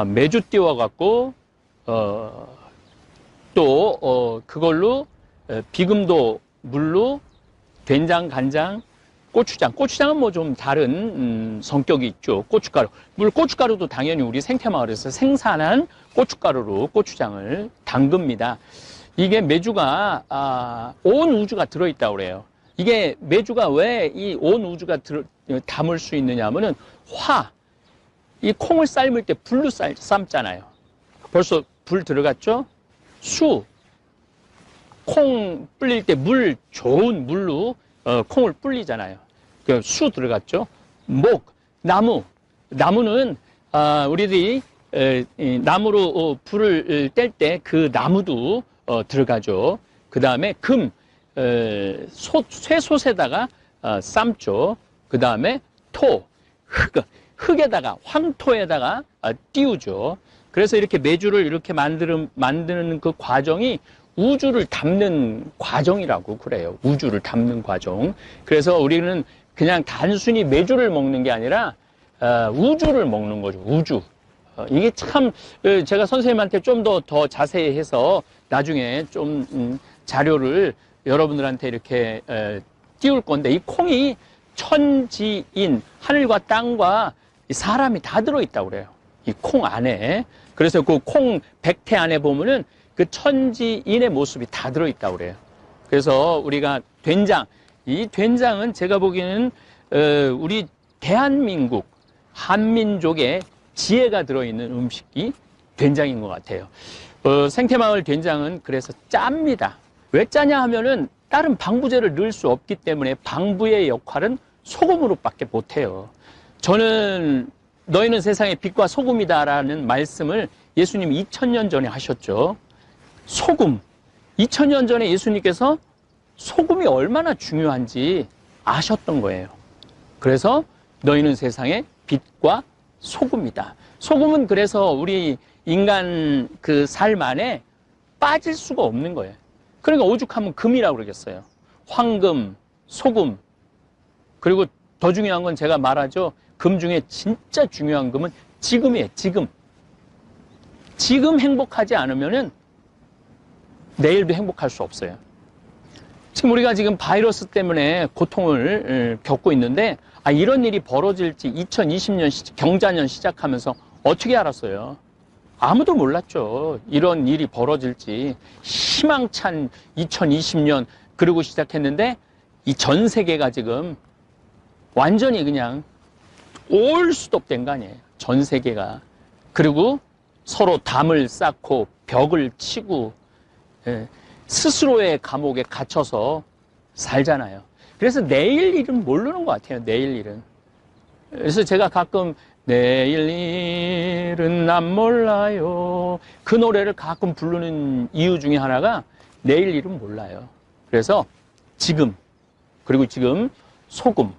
매주 띄워갖고 또 그걸로 비금도 물로 된장, 간장, 고추장은 뭐 좀 다른 성격이 있죠. 고춧가루. 물론 고춧가루도 당연히 우리 생태마을에서 생산한 고춧가루로 고추장을 담급니다. 이게 메주가 온 우주가 들어있다고 그래요. 이게 메주가 왜 이 온 우주가 담을 수 있느냐 하면은 이 콩을 삶을 때 불로 삶잖아요. 벌써 불 들어갔죠? 콩 불릴 때 좋은 물로 콩을 불리잖아요. 그 수 들어갔죠? 나무는 우리들이 나무로 불을 뗄 때 그 나무도 들어가죠. 그 다음에 쇠솥에다가 삶죠. 그 다음에 흙에다가 황토에다가 띄우죠. 그래서 이렇게 메주를 이렇게 만드는 그 과정이 우주를 담는 과정이라고 그래요. 우주를 담는 과정. 그래서 우리는 그냥 단순히 메주를 먹는 게 아니라 우주를 먹는 거죠. 우주. 이게 참 제가 선생님한테 좀 더 자세히 해서 나중에 좀 자료를 여러분들한테 이렇게 띄울 건데, 이 콩이 천지인, 하늘과 땅과 사람이 다 들어있다고 그래요. 이 콩 안에. 그래서 그 콩 백태 안에 보면은 그 천지인의 모습이 다 들어있다고 그래요. 그래서 우리가 된장, 이 된장은 제가 보기에는 우리 대한민국, 한민족의 지혜가 들어있는 음식이 된장인 것 같아요. 생태마을 된장은 그래서 짭니다. 왜 짜냐 하면은 다른 방부제를 넣을 수 없기 때문에 방부의 역할은 소금으로밖에 못해요. 저는 너희는 세상의 빛과 소금이다라는 말씀을 예수님이 2000년 전에 하셨죠. 소금. 2000년 전에 예수님께서 소금이 얼마나 중요한지 아셨던 거예요. 그래서 너희는 세상의 빛과 소금이다. 소금은 그래서 우리 인간 그 삶 안에 빠질 수가 없는 거예요. 그러니까 오죽하면 금이라고 그러겠어요. 황금, 소금. 그리고 더 중요한 건 제가 말하죠. 금 중에 진짜 중요한 금은 지금이에요. 지금. 지금 행복하지 않으면은 내일도 행복할 수 없어요. 지금 우리가 지금 바이러스 때문에 고통을 겪고 있는데, 이런 일이 벌어질지 2020년 경자년 시작하면서 어떻게 알았어요? 아무도 몰랐죠. 이런 일이 벌어질지. 희망찬 2020년 그러고 시작했는데 이 전 세계가 지금 완전히 그냥 올 수도 된 거 아니에요. 전 세계가. 그리고 서로 담을 쌓고 벽을 치고 스스로의 감옥에 갇혀서 살잖아요. 그래서 내일 일은 모르는 것 같아요. 내일 일은. 그래서 제가 가끔 내일 일은 난 몰라요. 그 노래를 가끔 부르는 이유 중에 하나가 내일 일은 몰라요. 그래서 지금, 그리고 지금 소금.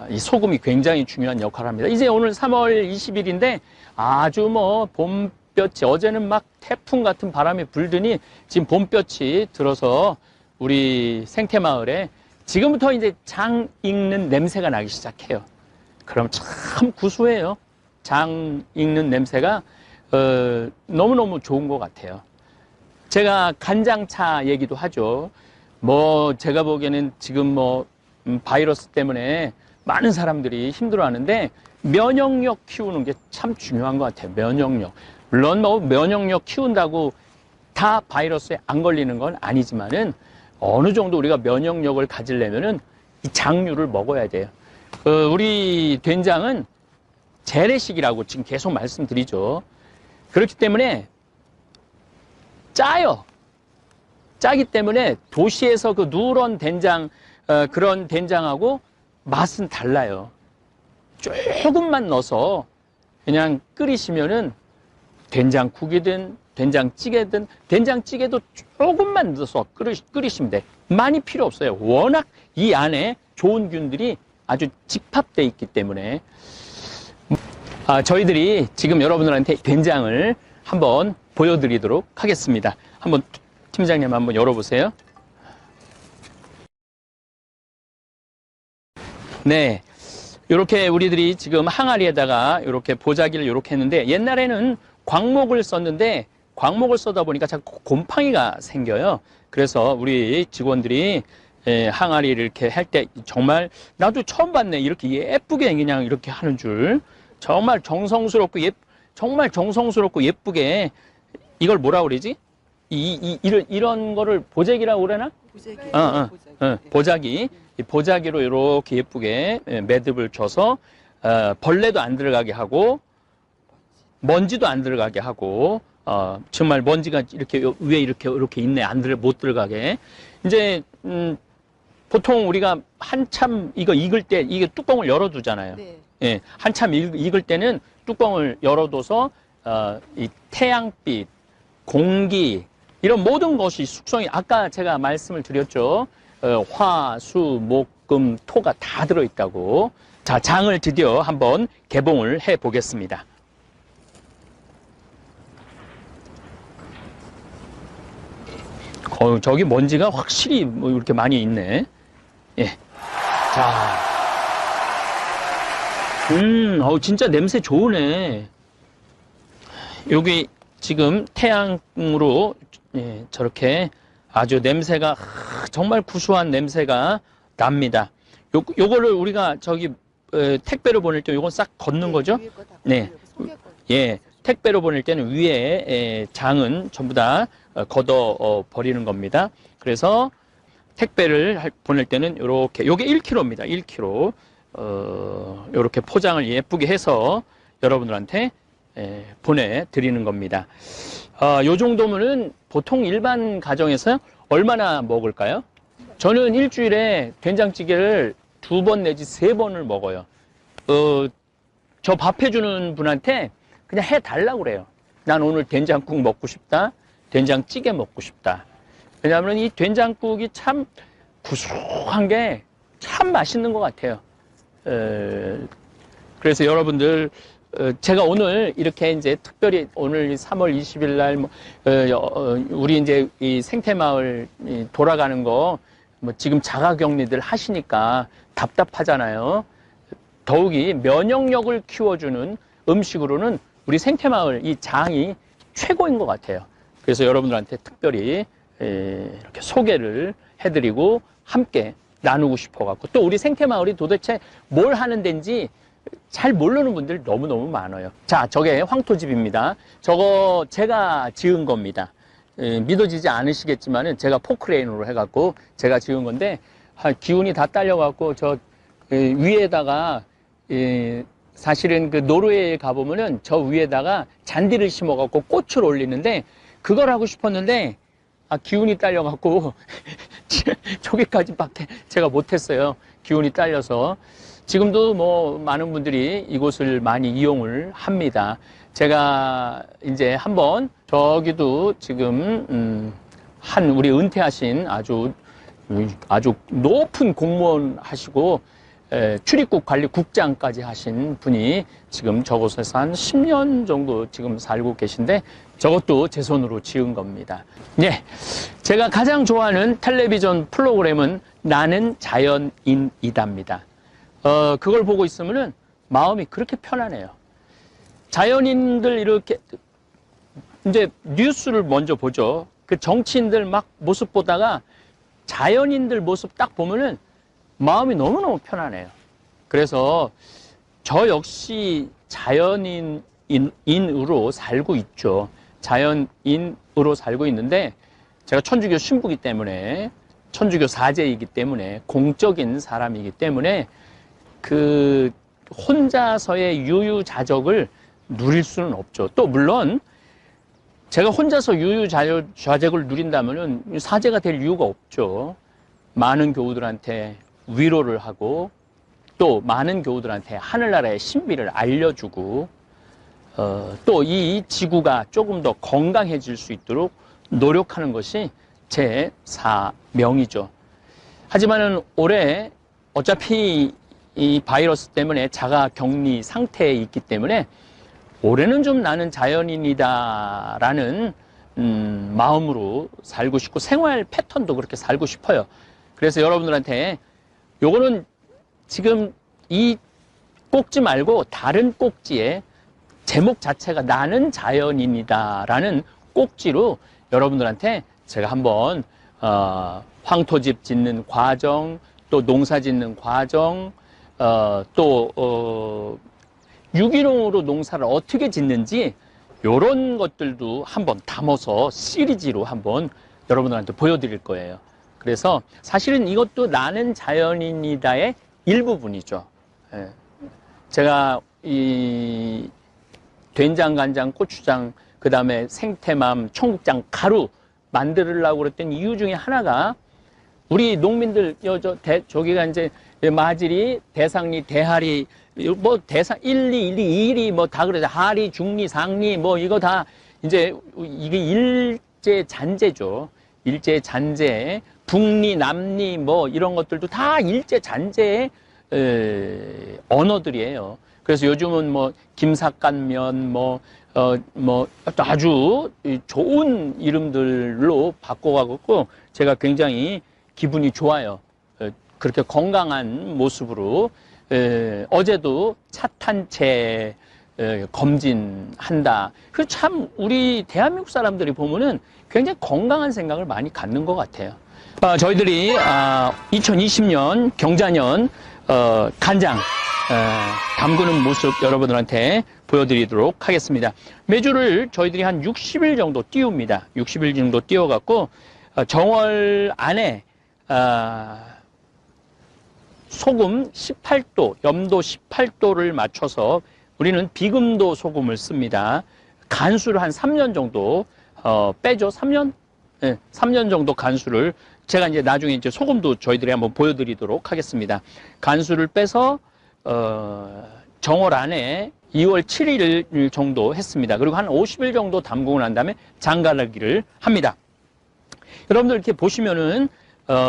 이 소금이 굉장히 중요한 역할을 합니다. 이제 오늘 3월 20일인데 아주 봄볕이, 어제는 막 태풍 같은 바람이 불더니 지금 봄볕이 들어서 우리 생태마을에 지금부터 이제 장 익는 냄새가 나기 시작해요. 그럼 참 구수해요. 장 익는 냄새가 너무너무 좋은 것 같아요. 제가 간장차 얘기도 하죠. 제가 보기에는 지금 바이러스 때문에 많은 사람들이 힘들어하는데 면역력 키우는 게 참 중요한 것 같아요. 면역력. 물론 면역력 키운다고 다 바이러스에 안 걸리는 건 아니지만은 어느 정도 우리가 면역력을 가지려면은 이 장류를 먹어야 돼요. 우리 된장은 재래식이라고 지금 계속 말씀드리죠. 그렇기 때문에 짜요. 짜기 때문에 도시에서 그 누런 된장, 그런 된장하고 맛은 달라요. 조금만 넣어서 그냥 끓이시면은 된장국이든 된장찌개든, 된장찌개도 조금만 넣어서 끓이시면 돼. 많이 필요 없어요. 워낙 이 안에 좋은 균들이 아주 집합되어 있기 때문에. 저희들이 지금 여러분들한테 된장을 한번 보여드리도록 하겠습니다. 한번 팀장님 한번 열어보세요. 네, 이렇게 우리들이 지금 항아리에다가 이렇게 보자기를 이렇게 했는데, 옛날에는 광목을 썼는데 광목을 써다 보니까 자꾸 곰팡이가 생겨요. 그래서 우리 직원들이 항아리를 이렇게 할 때 정말 나도 처음 봤네. 이렇게 예쁘게 그냥 이렇게 하는 줄. 정말 정성스럽고 정말 정성스럽고 예쁘게. 이걸 뭐라 그러지? 이런 거를 보자기라고 그러나? 보자기. 보자기. 이 보자기로 이렇게 예쁘게 매듭을 쳐서 벌레도 안 들어가게 하고 먼지도 안 들어가게 하고, 정말 먼지가 이렇게 위에 이렇게 있네. 못 들어가게. 이제 보통 우리가 한참 이거 익을 때 이게 뚜껑을 열어두잖아요. 네. 예, 한참 익을 때는 뚜껑을 열어둬서 이 태양빛, 공기 이런 모든 것이 숙성이, 아까 제가 말씀을 드렸죠. 화, 수, 목, 금, 토가 다 들어있다고. 자, 장을 드디어 한번 개봉을 해 보겠습니다. 저기 먼지가 확실히 뭐 이렇게 많이 있네. 예. 자. 진짜 냄새 좋으네. 여기 지금 태양으로 예, 저렇게 아주 냄새가 정말 구수한 냄새가 납니다. 요거를 우리가 저기 택배로 보낼 때 요건 싹 걷는 거죠? 네. 예. 택배로 보낼 때는 위에 장은 전부 다 걷어 버리는 겁니다. 그래서 택배를 보낼 때는 요렇게 요게 1kg입니다. 1kg. 요렇게 포장을 예쁘게 해서 여러분들한테 보내드리는 겁니다. 요 정도면은 보통 일반 가정에서 얼마나 먹을까요? 저는 일주일에 된장찌개를 2번 내지 3번을 먹어요. 저 밥 해주는 분한테 그냥 해달라고 그래요. 난 오늘 된장국 먹고 싶다. 된장찌개 먹고 싶다. 왜냐하면 이 된장국이 참 구수한 게 참 맛있는 것 같아요. 그래서 여러분들, 제가 오늘 이렇게 이제 특별히 오늘 3월 20일 날 우리 이제 이 생태마을 돌아가는 거 뭐 지금 자가격리들 하시니까 답답하잖아요. 더욱이 면역력을 키워주는 음식으로는 우리 생태마을 이 장이 최고인 것 같아요. 그래서 여러분들한테 특별히 이렇게 소개를 해드리고 함께 나누고 싶어갖고 또 우리 생태마을이 도대체 뭘 하는 데인지 잘 모르는 분들 너무너무 많아요. 자, 저게 황토집입니다. 저거 제가 지은 겁니다. 믿어지지 않으시겠지만은 제가 포크레인으로 해갖고 제가 지은 건데 기운이 다 딸려갖고 저 위에다가 사실은 그 노르웨이에 가보면은 저 위에다가 잔디를 심어갖고 꽃을 올리는데 그걸 하고 싶었는데 기운이 딸려갖고 저기까지밖에 제가 못했어요. 기운이 딸려서. 지금도 뭐 많은 분들이 이곳을 많이 이용을 합니다. 제가 이제 한번 저기도 지금 우리 은퇴하신 아주 높은 공무원 하시고 출입국 관리 국장까지 하신 분이 지금 저곳에서 한 10년 정도 지금 살고 계신데 저것도 제 손으로 지은 겁니다. 네, 제가 가장 좋아하는 텔레비전 프로그램은 나는 자연인이다입니다. 그걸 보고 있으면은 마음이 그렇게 편안해요. 자연인들 이렇게 이제 뉴스를 먼저 보죠. 그 정치인들 막 모습 보다가 자연인들 모습 딱 보면은 마음이 너무너무 편안해요. 그래서 저 역시 자연인으로 살고 있죠. 자연인으로 살고 있는데 제가 천주교 신부이기 때문에 천주교 사제이기 때문에 공적인 사람이기 때문에 그 혼자서의 유유자적을 누릴 수는 없죠. 또 물론 제가 혼자서 유유자적을 누린다면은 사제가 될 이유가 없죠. 많은 교우들한테 위로를 하고 또 많은 교우들한테 하늘나라의 신비를 알려주고 또 이 지구가 조금 더 건강해질 수 있도록 노력하는 것이 제 사명이죠. 하지만은 올해 어차피 이 바이러스 때문에 자가 격리 상태에 있기 때문에 올해는 좀 나는 자연인이다라는 마음으로 살고 싶고 생활 패턴도 그렇게 살고 싶어요. 그래서 여러분들한테 요거는 지금 이 꼭지 말고 다른 꼭지에 제목 자체가 나는 자연인이다라는 꼭지로 여러분들한테 제가 한번 황토집 짓는 과정, 또 농사 짓는 과정, 또 유기농으로 농사를 어떻게 짓는지 이런 것들도 한번 담아서 시리즈로 한번 여러분들한테 보여드릴 거예요. 그래서 사실은 이것도 나는 자연인이다의 일부분이죠. 제가 이 된장, 간장, 고추장, 그 다음에 생태맘, 청국장, 가루 만들려고 그랬던 이유 중에 하나가 우리 농민들 저기가 이제 마질이, 대상리, 대하리, 뭐 대상 1, 2, 1, 2, 2리 뭐 다 그러죠. 하리, 중리, 상리 뭐 이거 다 이제 이게 일제 잔재죠. 일제 잔재, 북리, 남리 뭐 이런 것들도 다 일제 잔재의 언어들이에요. 그래서 요즘은 뭐 김삿갓면, 뭐 뭐 아주 좋은 이름들로 바꿔가고 제가 굉장히 기분이 좋아요. 그렇게 건강한 모습으로 어제도 차 탄 채 검진한다. 그 참 우리 대한민국 사람들이 보면은 굉장히 건강한 생각을 많이 갖는 것 같아요. 저희들이 2020년 경자년 간장 담그는 모습 여러분들한테 보여드리도록 하겠습니다. 메주를 저희들이 한 60일 정도 띄웁니다. 60일 정도 띄워갖고 정월 안에 소금 18도, 염도 18도를 맞춰서 우리는 비금도 소금을 씁니다. 간수를 한 3년 정도 빼죠. 3년? 네, 3년 정도 간수를 제가 이제 나중에 이제 소금도 저희들이 한번 보여드리도록 하겠습니다. 간수를 빼서 정월 안에 2월 7일 정도 했습니다. 그리고 한 50일 정도 담그고 난 다음에 장가르기를 합니다. 여러분들 이렇게 보시면은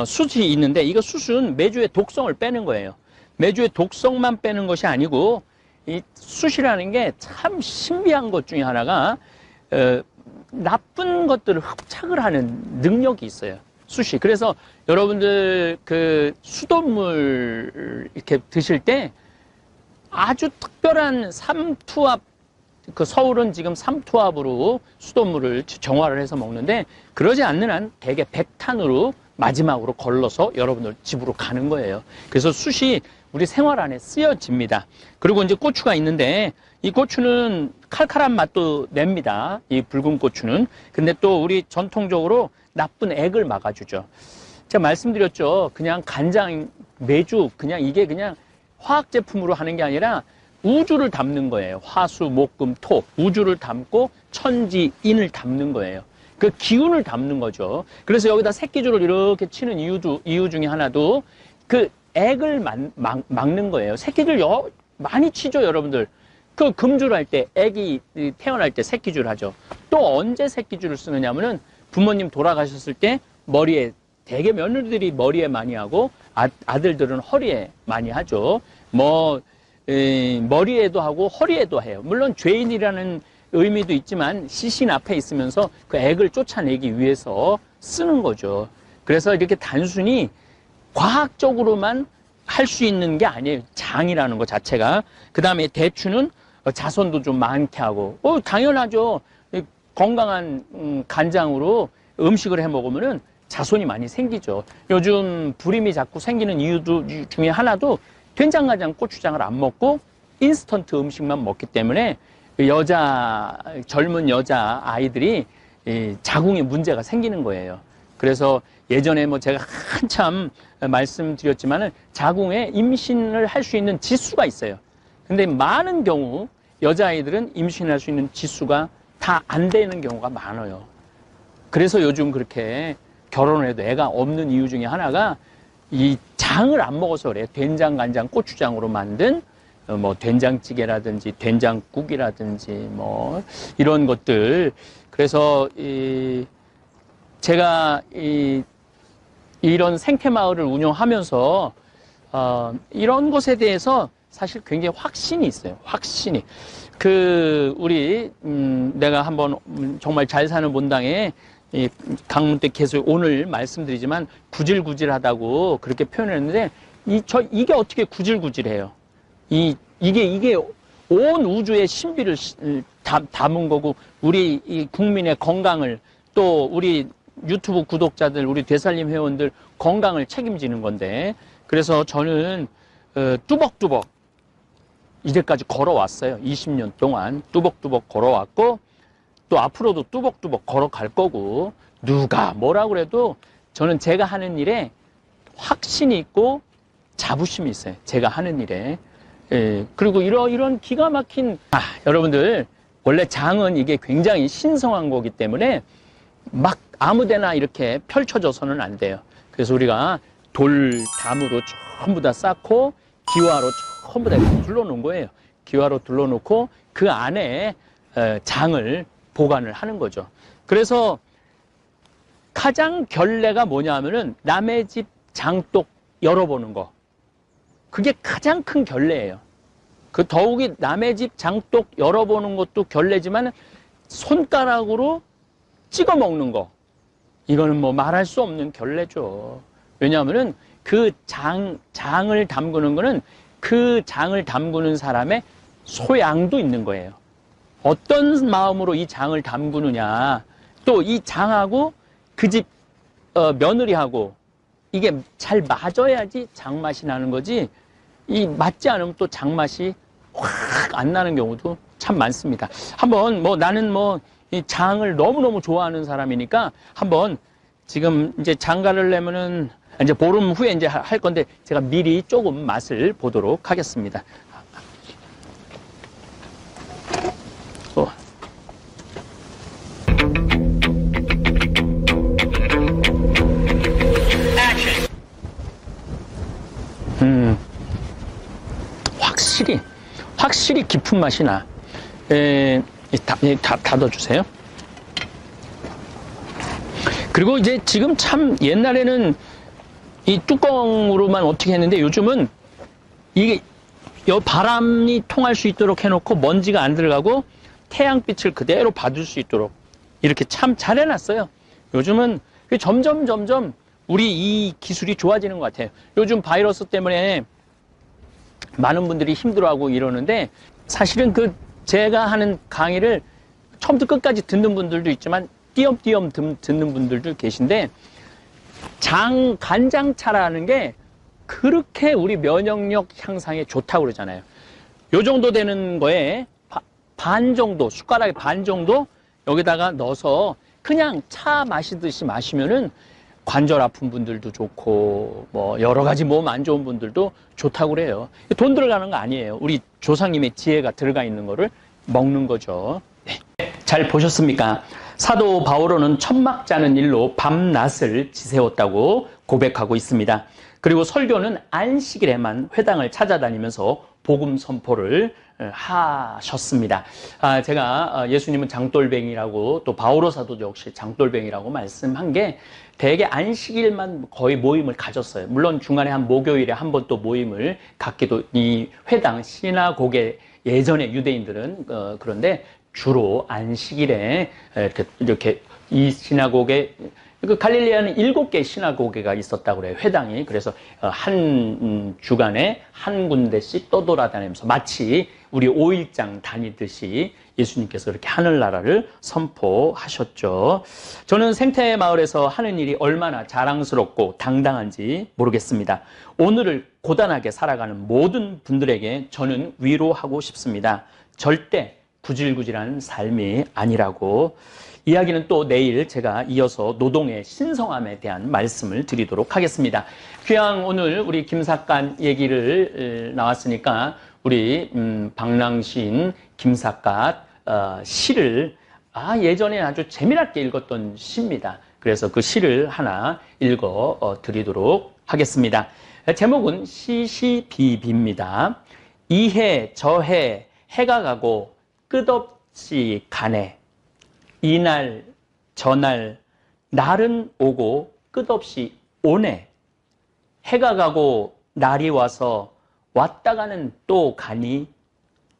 숯이 있는데 이거 숯은 메주의 독성을 빼는 거예요. 메주의 독성만 빼는 것이 아니고 이 숯이라는 게 참 신비한 것 중에 하나가 나쁜 것들을 흡착을 하는 능력이 있어요. 숯이. 그래서 여러분들 그 수돗물 이렇게 드실 때 아주 특별한 삼투압, 그 서울은 지금 삼투압으로 수돗물을 정화를 해서 먹는데 그러지 않는 한 대개 백탄으로 마지막으로 걸러서 여러분들 집으로 가는 거예요. 그래서 숯이 우리 생활 안에 쓰여집니다. 그리고 이제 고추가 있는데 이 고추는 칼칼한 맛도 냅니다. 이 붉은 고추는. 근데 또 우리 전통적으로 나쁜 액을 막아주죠. 제가 말씀드렸죠. 그냥 간장, 메주, 그냥 이게 그냥 화학 제품으로 하는 게 아니라 우주를 담는 거예요. 화수, 목, 금, 토. 우주를 담고 천지, 인을 담는 거예요. 그 기운을 담는 거죠. 그래서 여기다 새끼줄을 이렇게 치는 이유 중에 하나도 그 액을 막는 거예요. 새끼줄 많이 치죠, 여러분들. 그 금줄 할 때, 액이 태어날 때 새끼줄 하죠. 또 언제 새끼줄을 쓰느냐면은 부모님 돌아가셨을 때 머리에, 대개 며느리들이 머리에 많이 하고 아들들은 허리에 많이 하죠. 머리에도 하고 허리에도 해요. 물론 죄인이라는 의미도 있지만 시신 앞에 있으면서 그 액을 쫓아내기 위해서 쓰는 거죠. 그래서 이렇게 단순히 과학적으로만 할 수 있는 게 아니에요. 장이라는 것 자체가. 그 다음에 대추는 자손도 좀 많게 하고, 당연하죠. 건강한 간장으로 음식을 해 먹으면은 자손이 많이 생기죠. 요즘 불임이 자꾸 생기는 이유 중에 하나도 된장간장 고추장을 안 먹고 인스턴트 음식만 먹기 때문에 젊은 여자 아이들이 자궁에 문제가 생기는 거예요. 그래서 예전에 제가 한참 말씀드렸지만은 자궁에 임신을 할 수 있는 지수가 있어요. 근데 많은 경우 여자아이들은 임신할 수 있는 지수가 다 안 되는 경우가 많아요. 그래서 요즘 그렇게 결혼을 해도 애가 없는 이유 중에 하나가 이 장을 안 먹어서 그래요. 된장, 간장, 고추장으로 만든 된장찌개라든지 된장국이라든지 이런 것들. 그래서 제가 이런 생태마을을 운영하면서 이런 것에 대해서 사실 굉장히 확신이 있어요. 확신이. 내가 한번 정말 잘 사는 본당에 강문 때 계속 오늘 말씀드리지만 구질구질하다고 그렇게 표현했는데 이게 어떻게 구질구질해요? 이게 온 우주의 신비를 담은 거고 우리 이 국민의 건강을 또 우리 유튜브 구독자들 우리 되살림 회원들 건강을 책임지는 건데 그래서 저는 뚜벅뚜벅 이제까지 걸어왔어요. 20년 동안 뚜벅뚜벅 걸어왔고 또 앞으로도 뚜벅뚜벅 걸어갈 거고 누가 뭐라 그래도 저는 제가 하는 일에 확신이 있고 자부심이 있어요. 제가 하는 일에. 그리고 이런 기가 막힌 여러분들 원래 장은 이게 굉장히 신성한 거기 때문에 막 아무데나 이렇게 펼쳐져서는 안 돼요. 그래서 우리가 돌담으로 전부 다 쌓고 기와로 전부 다 둘러놓은 거예요. 기와로 둘러놓고 그 안에 장을 보관을 하는 거죠. 그래서 가장 결례가 뭐냐 하면은 남의 집 장독 열어보는 거. 그게 가장 큰 결례예요. 그 더욱이 남의 집 장독 열어보는 것도 결례지만 손가락으로 찍어 먹는 거, 이거는 뭐 말할 수 없는 결례죠. 왜냐하면은 그 장을 담그는 거는 그 장을 담그는 사람의 소양도 있는 거예요. 어떤 마음으로 이 장을 담그느냐, 또 이 장하고 그 집 며느리하고 이게 잘 맞아야지 장맛이 나는 거지, 이 맞지 않으면 또 장맛이 확 안 나는 경우도 참 많습니다. 한번 뭐 나는 뭐 이 장을 너무너무 좋아하는 사람이니까 한번 지금 이제 장가를 내면은 이제 보름 후에 이제 할 건데 제가 미리 조금 맛을 보도록 하겠습니다. 확실히 깊은 맛이 나. 닫아주세요. 그리고 이제 지금 참 옛날에는 이 뚜껑으로만 어떻게 했는데 요즘은 이게 바람이 통할 수 있도록 해놓고 먼지가 안 들어가고 태양빛을 그대로 받을 수 있도록 이렇게 참 잘 해놨어요. 요즘은 점점 우리 이 기술이 좋아지는 것 같아요. 요즘 바이러스 때문에 많은 분들이 힘들어하고 이러는데 사실은 제가 하는 강의를 처음부터 끝까지 듣는 분들도 있지만 띄엄띄엄 듣는 분들도 계신데 간장차라는 게 그렇게 우리 면역력 향상에 좋다고 그러잖아요. 요 정도 되는 거에 반 정도, 숟가락의 반 정도 여기다가 넣어서 그냥 차 마시듯이 마시면은 관절 아픈 분들도 좋고 뭐 여러 가지 몸 안 좋은 분들도 좋다고 그래요. 돈 들어가는 거 아니에요. 우리 조상님의 지혜가 들어가 있는 거를 먹는 거죠. 네. 잘 보셨습니까? 사도 바오로는 천막 짜는 일로 밤낮을 지새웠다고 고백하고 있습니다. 그리고 설교는 안식일에만 회당을 찾아다니면서 복음 선포를 하셨습니다. 제가 예수님은 장돌뱅이라고 또 바오로 사도도 역시 장돌뱅이라고 말씀한 게 대개 안식일만 거의 모임을 가졌어요. 물론 중간에 한 목요일에 한 번 또 모임을 갖기도, 이 회당 시나고게 예전에 유대인들은 그런데 주로 안식일에 이렇게 이 시나고게, 갈릴리아는 7개 시나고게가 있었다고 그래요. 회당이. 그래서 한 주간에 한 군데씩 떠돌아다니면서 마치 우리 5일장 다니듯이 예수님께서 이렇게 하늘나라를 선포하셨죠. 저는 생태마을에서 하는 일이 얼마나 자랑스럽고 당당한지 모르겠습니다. 오늘을 고단하게 살아가는 모든 분들에게 저는 위로하고 싶습니다. 절대 구질구질한 삶이 아니라고. 이야기는 또 내일 제가 이어서 노동의 신성함에 대한 말씀을 드리도록 하겠습니다. 귀양 오늘 우리 김삿갓 얘기를 나왔으니까 우리 방랑시인 김삿갓 시를 예전에 아주 재미나게 읽었던 시입니다. 그래서 그 시를 하나 읽어 드리도록 하겠습니다. 제목은 시시비비입니다. 이해 저해 해가 가고 끝없이 가네. 이날 저날 날은 오고 끝없이 오네. 해가 가고 날이 와서 왔다가는 또 가니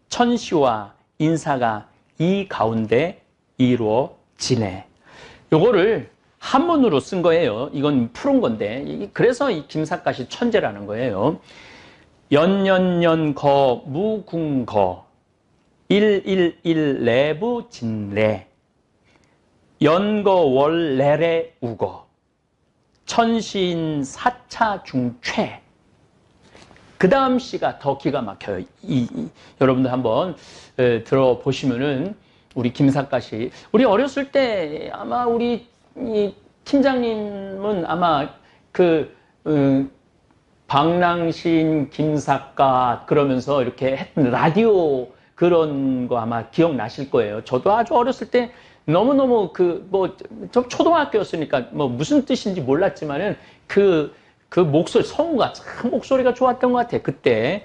천시와 인사가 이 가운데 이루어지네. 요거를 한문으로 쓴 거예요. 이건 푸른 건데 그래서 이 김삿갓이 천재라는 거예요. 연년년거 무궁거 111 내부 진래 연거월래래 우거 천신 사차 중최. 그 다음 시가 더 기가 막혀요. 여러분들 한번 들어보시면은 우리 김삿갓이 우리 어렸을 때 아마 우리 이 팀장님은 아마 방랑신 김삿갓 그러면서 이렇게 했던 라디오 그런 거 아마 기억나실 거예요. 저도 아주 어렸을 때 너무너무 저 초등학교였으니까 뭐 무슨 뜻인지 몰랐지만은 그 목소리, 성우가 참 목소리가 좋았던 것 같아요. 그때,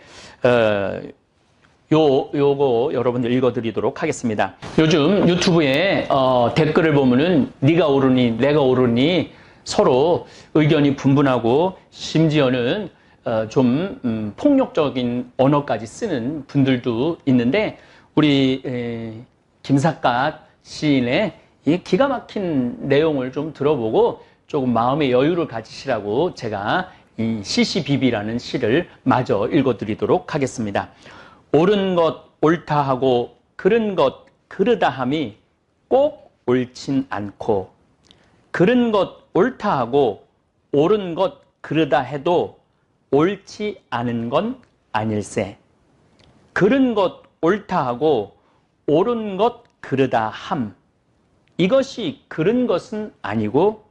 요거 여러분들 읽어드리도록 하겠습니다. 요즘 유튜브에, 댓글을 보면은 네가 옳으니, 내가 옳으니 서로 의견이 분분하고 심지어는, 좀 폭력적인 언어까지 쓰는 분들도 있는데 우리 김삿갓 시인의 이 기가 막힌 내용을 좀 들어보고 조금 마음의 여유를 가지시라고 제가 이 시시비비라는 시를 마저 읽어드리도록 하겠습니다. 옳은 것 옳다 하고 그른 것 그르다 함이 꼭 옳진 않고 그른 것 옳다 하고 옳은 것 그르다 해도 옳지 않은 건 아닐세. 그른 것 옳다 하고 옳은 것 그르다 함. 이것이 그른 것은 아니고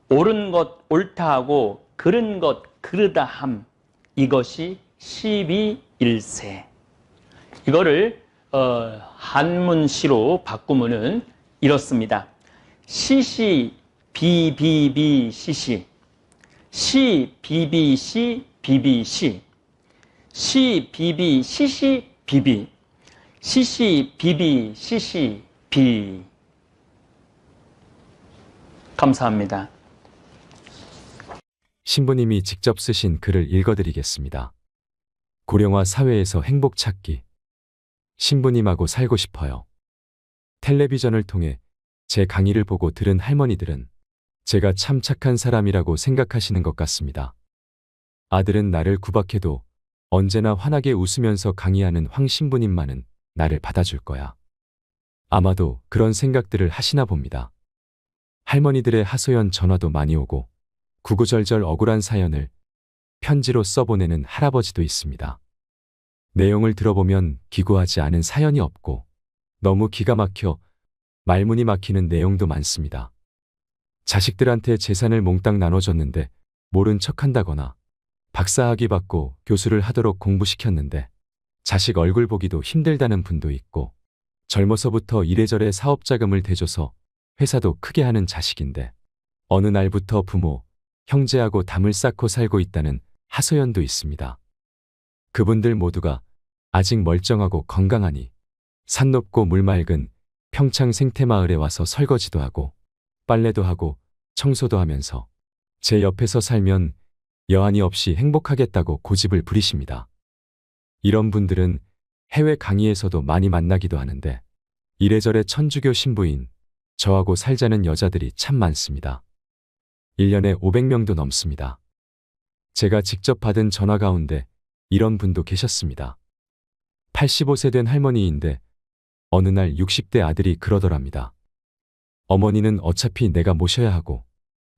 옳은 것 옳다 하고 그른 것 그르다 함. 이것이 시비일세. 이거를 한문시로 바꾸면은 이렇습니다. 시시 비비비 시시 시 비비 시 비비 시 비비 시시 비비 시시 비비 시시 비. 감사합니다. 신부님이 직접 쓰신 글을 읽어드리겠습니다. 고령화 사회에서 행복 찾기. 신부님하고 살고 싶어요. 텔레비전을 통해 제 강의를 보고 들은 할머니들은 제가 참 착한 사람이라고 생각하시는 것 같습니다. 아들은 나를 구박해도 언제나 환하게 웃으면서 강의하는 황 신부님만은 나를 받아줄 거야. 아마도 그런 생각들을 하시나 봅니다. 할머니들의 하소연 전화도 많이 오고 구구절절 억울한 사연을 편지로 써보내는 할아버지도 있습니다. 내용을 들어보면 기구하지 않은 사연이 없고 너무 기가 막혀 말문이 막히는 내용도 많습니다. 자식들한테 재산을 몽땅 나눠줬는데 모른 척한다거나 박사학위 받고 교수를 하도록 공부시켰는데 자식 얼굴 보기도 힘들다는 분도 있고 젊어서부터 이래저래 사업자금을 대줘서 회사도 크게 하는 자식인데 어느 날부터 부모, 형제하고 담을 쌓고 살고 있다는 하소연도 있습니다. 그분들 모두가 아직 멀쩡하고 건강하니 산 높고 물 맑은 평창 생태마을에 와서 설거지도 하고 빨래도 하고 청소도 하면서 제 옆에서 살면 여한이 없이 행복하겠다고 고집을 부리십니다. 이런 분들은 해외 강의에서도 많이 만나기도 하는데 이래저래 천주교 신부인 저하고 살자는 여자들이 참 많습니다. 1년에 500명도 넘습니다. 제가 직접 받은 전화 가운데 이런 분도 계셨습니다. 85세 된 할머니인데 어느 날 60대 아들이 그러더랍니다. 어머니는 어차피 내가 모셔야 하고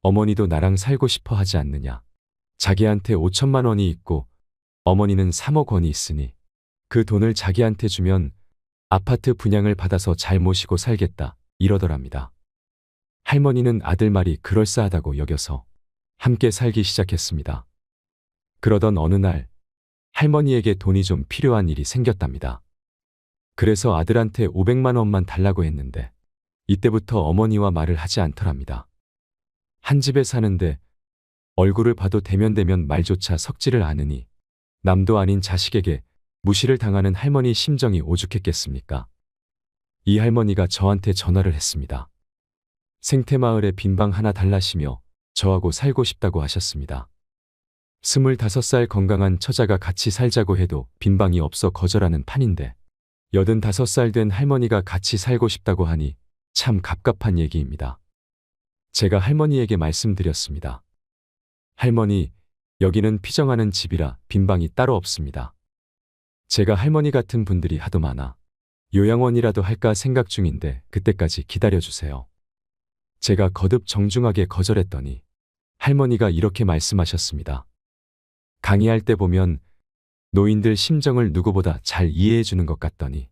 어머니도 나랑 살고 싶어 하지 않느냐. 자기한테 5천만 원이 있고 어머니는 3억 원이 있으니 그 돈을 자기한테 주면 아파트 분양을 받아서 잘 모시고 살겠다 이러더랍니다. 할머니는 아들 말이 그럴싸하다고 여겨서 함께 살기 시작했습니다. 그러던 어느 날 할머니에게 돈이 좀 필요한 일이 생겼답니다. 그래서 아들한테 500만 원만 달라고 했는데 이때부터 어머니와 말을 하지 않더랍니다. 한 집에 사는데 얼굴을 봐도 대면대면 말조차 섞지를 않으니 남도 아닌 자식에게 무시를 당하는 할머니 심정이 오죽했겠습니까? 이 할머니가 저한테 전화를 했습니다. 생태마을에 빈방 하나 달라시며 저하고 살고 싶다고 하셨습니다. 25살 건강한 처자가 같이 살자고 해도 빈방이 없어 거절하는 판인데 85살 된 할머니가 같이 살고 싶다고 하니 참 갑갑한 얘기입니다. 제가 할머니에게 말씀드렸습니다. 할머니, 여기는 피정하는 집이라 빈방이 따로 없습니다. 제가 할머니 같은 분들이 하도 많아 요양원이라도 할까 생각 중인데 그때까지 기다려주세요. 제가 거듭 정중하게 거절했더니 할머니가 이렇게 말씀하셨습니다. 강의할 때 보면 노인들 심정을 누구보다 잘 이해해 주는 것 같더니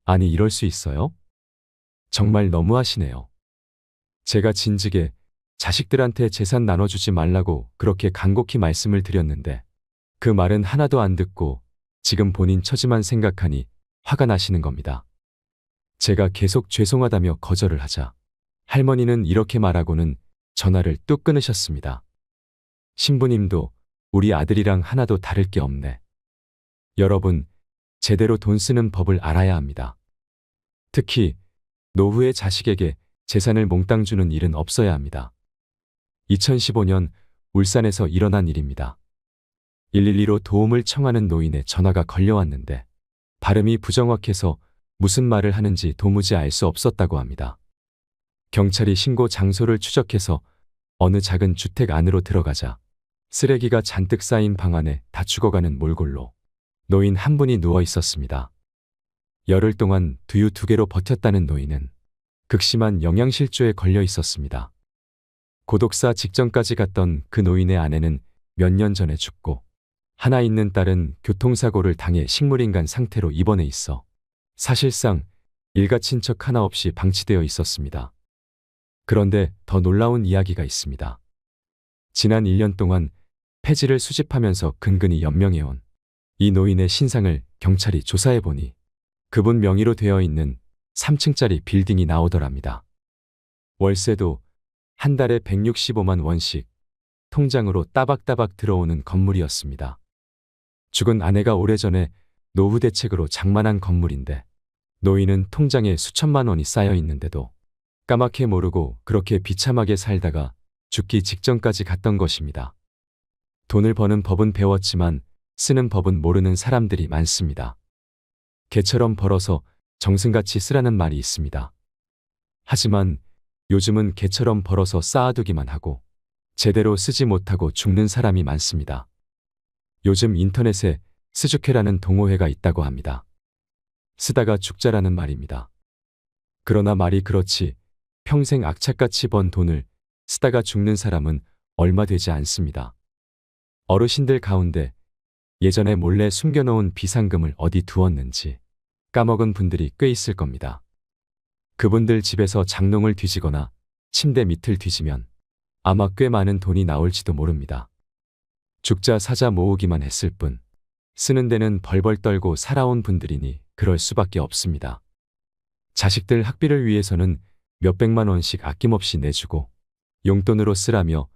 아니 이럴 수 있어요? 정말 너무하시네요. 제가 진즉에 자식들한테 재산 나눠주지 말라고 그렇게 간곡히 말씀을 드렸는데 그 말은 하나도 안 듣고 지금 본인 처지만 생각하니 화가 나시는 겁니다. 제가 계속 죄송하다며 거절을 하자 할머니는 이렇게 말하고는 전화를 뚝 끊으셨습니다. 신부님도 우리 아들이랑 하나도 다를 게 없네. 여러분, 제대로 돈 쓰는 법을 알아야 합니다. 특히 노후의 자식에게 재산을 몽땅 주는 일은 없어야 합니다. 2015년 울산에서 일어난 일입니다. 112로 도움을 청하는 노인의 전화가 걸려왔는데 발음이 부정확해서 무슨 말을 하는지 도무지 알 수 없었다고 합니다. 경찰이 신고 장소를 추적해서 어느 작은 주택 안으로 들어가자 쓰레기가 잔뜩 쌓인 방 안에 다 죽어가는 몰골로 노인 한 분이 누워 있었습니다. 열흘 동안 두유 2개로 버텼다는 노인은 극심한 영양실조에 걸려 있었습니다. 고독사 직전까지 갔던 그 노인의 아내는 몇 년 전에 죽고 하나 있는 딸은 교통사고를 당해 식물인간 상태로 입원해 있어 사실상 일가 친척 하나 없이 방치되어 있었습니다. 그런데 더 놀라운 이야기가 있습니다. 지난 1년 동안 폐지를 수집하면서 근근히 연명해온 이 노인의 신상을 경찰이 조사해보니 그분 명의로 되어 있는 3층짜리 빌딩이 나오더랍니다. 월세도 한 달에 165만 원씩 통장으로 따박따박 들어오는 건물이었습니다. 죽은 아내가 오래전에 노후 대책으로 장만한 건물인데 노인은 통장에 수천만 원이 쌓여 있는데도 까맣게 모르고 그렇게 비참하게 살다가 죽기 직전까지 갔던 것입니다. 돈을 버는 법은 배웠지만 쓰는 법은 모르는 사람들이 많습니다. 개처럼 벌어서 정승같이 쓰라는 말이 있습니다. 하지만 요즘은 개처럼 벌어서 쌓아두기만 하고 제대로 쓰지 못하고 죽는 사람이 많습니다. 요즘 인터넷에 스주케라는 동호회가 있다고 합니다. 쓰다가 죽자라는 말입니다. 그러나 말이 그렇지 평생 악착같이 번 돈을 쓰다가 죽는 사람은 얼마 되지 않습니다. 어르신들 가운데 예전에 몰래 숨겨놓은 비상금을 어디 두었는지 까먹은 분들이 꽤 있을 겁니다. 그분들 집에서 장롱을 뒤지거나 침대 밑을 뒤지면 아마 꽤 많은 돈이 나올지도 모릅니다. 죽자 사자 모으기만 했을 뿐 쓰는 데는 벌벌 떨고 살아온 분들이니 그럴 수밖에 없습니다. 자식들 학비를 위해서는 몇백만 원씩 아낌없이 내주고 용돈으로 쓰라며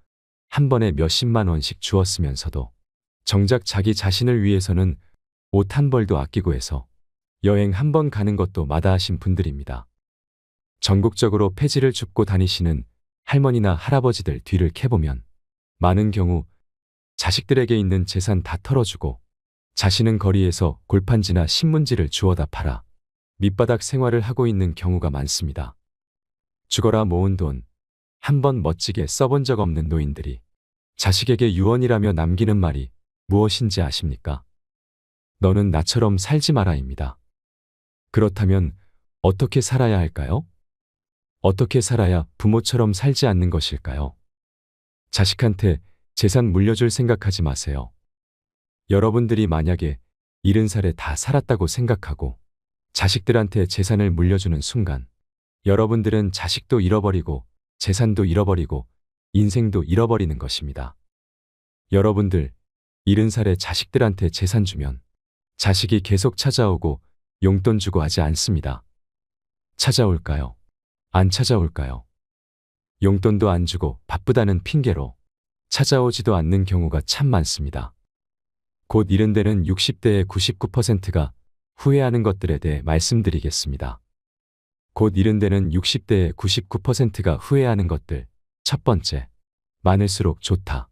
한 번에 몇십만 원씩 주었으면서도 정작 자기 자신을 위해서는 옷 한 벌도 아끼고 해서 여행 한 번 가는 것도 마다하신 분들입니다. 전국적으로 폐지를 줍고 다니시는 할머니나 할아버지들 뒤를 캐보면 많은 경우 자식들에게 있는 재산 다 털어주고 자신은 거리에서 골판지나 신문지를 주워다 팔아 밑바닥 생활을 하고 있는 경우가 많습니다. 죽어라 모은 돈 한 번 멋지게 써본 적 없는 노인들이 자식에게 유언이라며 남기는 말이 무엇인지 아십니까? 너는 나처럼 살지 마라입니다. 그렇다면 어떻게 살아야 할까요? 어떻게 살아야 부모처럼 살지 않는 것일까요? 자식한테 재산 물려줄 생각하지 마세요. 여러분들이 만약에 70살에 다 살았다고 생각하고 자식들한테 재산을 물려주는 순간 여러분들은 자식도 잃어버리고 재산도 잃어버리고 인생도 잃어버리는 것입니다. 여러분들 70살에 자식들한테 재산 주면 자식이 계속 찾아오고 용돈 주고 하지 않습니다. 찾아올까요? 안 찾아올까요? 용돈도 안 주고 바쁘다는 핑계로 찾아오지도 않는 경우가 참 많습니다. 곧 이른 데는 60대의 99%가 후회하는 것들에 대해 말씀드리겠습니다. 곧 이른 데는 60대의 99%가 후회하는 것들. 첫 번째, 많을수록 좋다.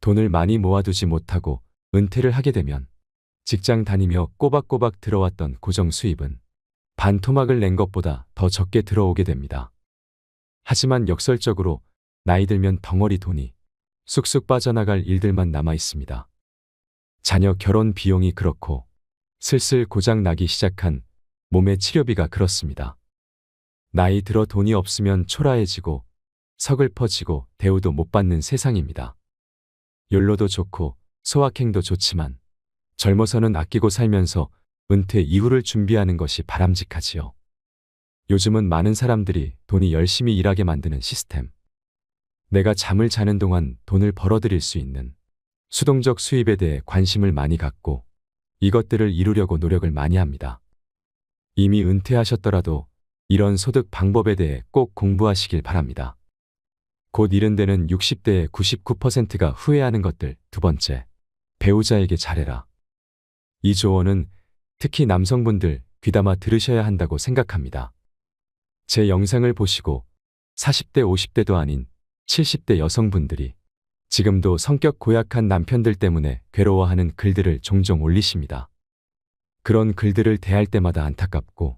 돈을 많이 모아두지 못하고 은퇴를 하게 되면 직장 다니며 꼬박꼬박 들어왔던 고정 수입은 반토막을 낸 것보다 더 적게 들어오게 됩니다. 하지만 역설적으로 나이 들면 덩어리 돈이 쑥쑥 빠져나갈 일들만 남아 있습니다. 자녀 결혼 비용이 그렇고 슬슬 고장 나기 시작한 몸의 치료비가 그렇습니다. 나이 들어 돈이 없으면 초라해지고 서글퍼지고 대우도 못 받는 세상입니다. 욜로도 좋고 소확행도 좋지만 젊어서는 아끼고 살면서 은퇴 이후를 준비하는 것이 바람직하지요. 요즘은 많은 사람들이 돈이 열심히 일하게 만드는 시스템. 내가 잠을 자는 동안 돈을 벌어들일 수 있는 수동적 수입에 대해 관심을 많이 갖고 이것들을 이루려고 노력을 많이 합니다. 이미 은퇴하셨더라도 이런 소득 방법에 대해 꼭 공부하시길 바랍니다. 곧 이른 데는 60대의 99%가 후회하는 것들. 두 번째, 배우자에게 잘해라. 이 조언은 특히 남성분들 귀담아 들으셔야 한다고 생각합니다. 제 영상을 보시고 40대 50대도 아닌 70대 여성분들이 지금도 성격 고약한 남편들 때문에 괴로워하는 글들을 종종 올리십니다. 그런 글들을 대할 때마다 안타깝고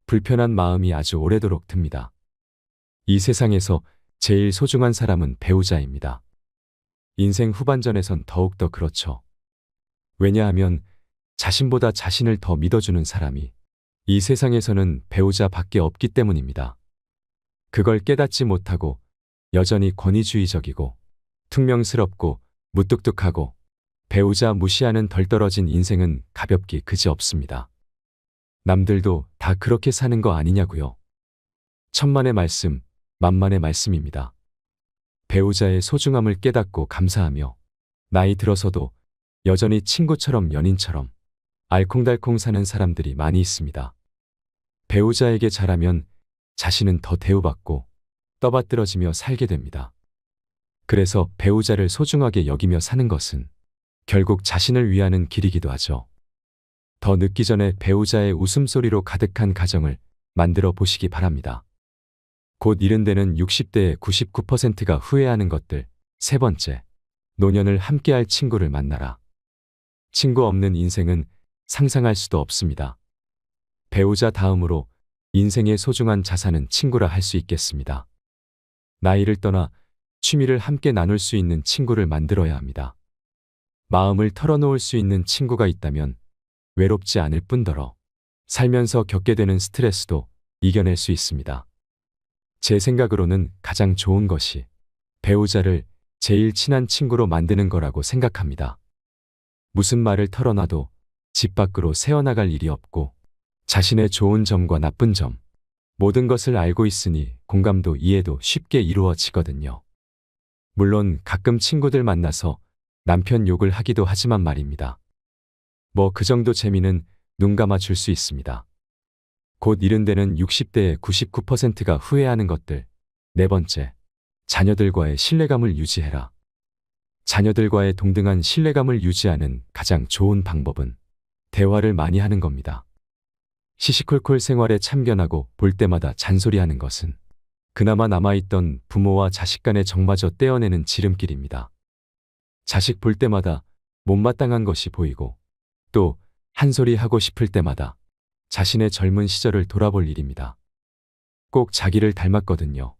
불편한 마음이 아주 오래도록 듭니다. 이 세상에서 제일 소중한 사람은 배우자입니다. 인생 후반전에선 더욱더 그렇죠. 왜냐하면 자신보다 자신을 더 믿어주는 사람이 이 세상에서는 배우자밖에 없기 때문입니다. 그걸 깨닫지 못하고 여전히 권위주의적이고 퉁명스럽고 무뚝뚝하고 배우자 무시하는 덜 떨어진 인생은 가볍기 그지없습니다. 남들도 다 그렇게 사는 거 아니냐고요. 천만의 말씀, 만만의 말씀입니다. 배우자의 소중함을 깨닫고 감사하며 나이 들어서도 여전히 친구처럼 연인처럼 알콩달콩 사는 사람들이 많이 있습니다. 배우자에게 잘하면 자신은 더 대우받고 떠받들어지며 살게 됩니다. 그래서 배우자를 소중하게 여기며 사는 것은 결국 자신을 위하는 길이기도 하죠. 더 늦기 전에 배우자의 웃음소리로 가득한 가정을 만들어 보시기 바랍니다. 곧 이른 데는 60대의 99%가 후회하는 것들. 세 번째, 노년을 함께할 친구를 만나라. 친구 없는 인생은 상상할 수도 없습니다. 배우자 다음으로 인생의 소중한 자산은 친구라 할 수 있겠습니다. 나이를 떠나 취미를 함께 나눌 수 있는 친구를 만들어야 합니다. 마음을 털어놓을 수 있는 친구가 있다면 외롭지 않을 뿐더러 살면서 겪게 되는 스트레스도 이겨낼 수 있습니다. 제 생각으로는 가장 좋은 것이 배우자를 제일 친한 친구로 만드는 거라고 생각합니다. 무슨 말을 털어놔도 집 밖으로 새어나갈 일이 없고 자신의 좋은 점과 나쁜 점, 모든 것을 알고 있으니 공감도 이해도 쉽게 이루어지거든요. 물론 가끔 친구들 만나서 남편 욕을 하기도 하지만 말입니다. 뭐 그 정도 재미는 눈 감아 줄 수 있습니다. 곧 이른 데는 60대의 99%가 후회하는 것들. 네 번째, 자녀들과의 신뢰감을 유지해라. 자녀들과의 동등한 신뢰감을 유지하는 가장 좋은 방법은 대화를 많이 하는 겁니다. 시시콜콜 생활에 참견하고 볼 때마다 잔소리하는 것은 그나마 남아있던 부모와 자식 간의 정마저 떼어내는 지름길입니다. 자식 볼 때마다 못마땅한 것이 보이고 또 한 소리 하고 싶을 때마다 자신의 젊은 시절을 돌아볼 일입니다. 꼭 자기를 닮았거든요.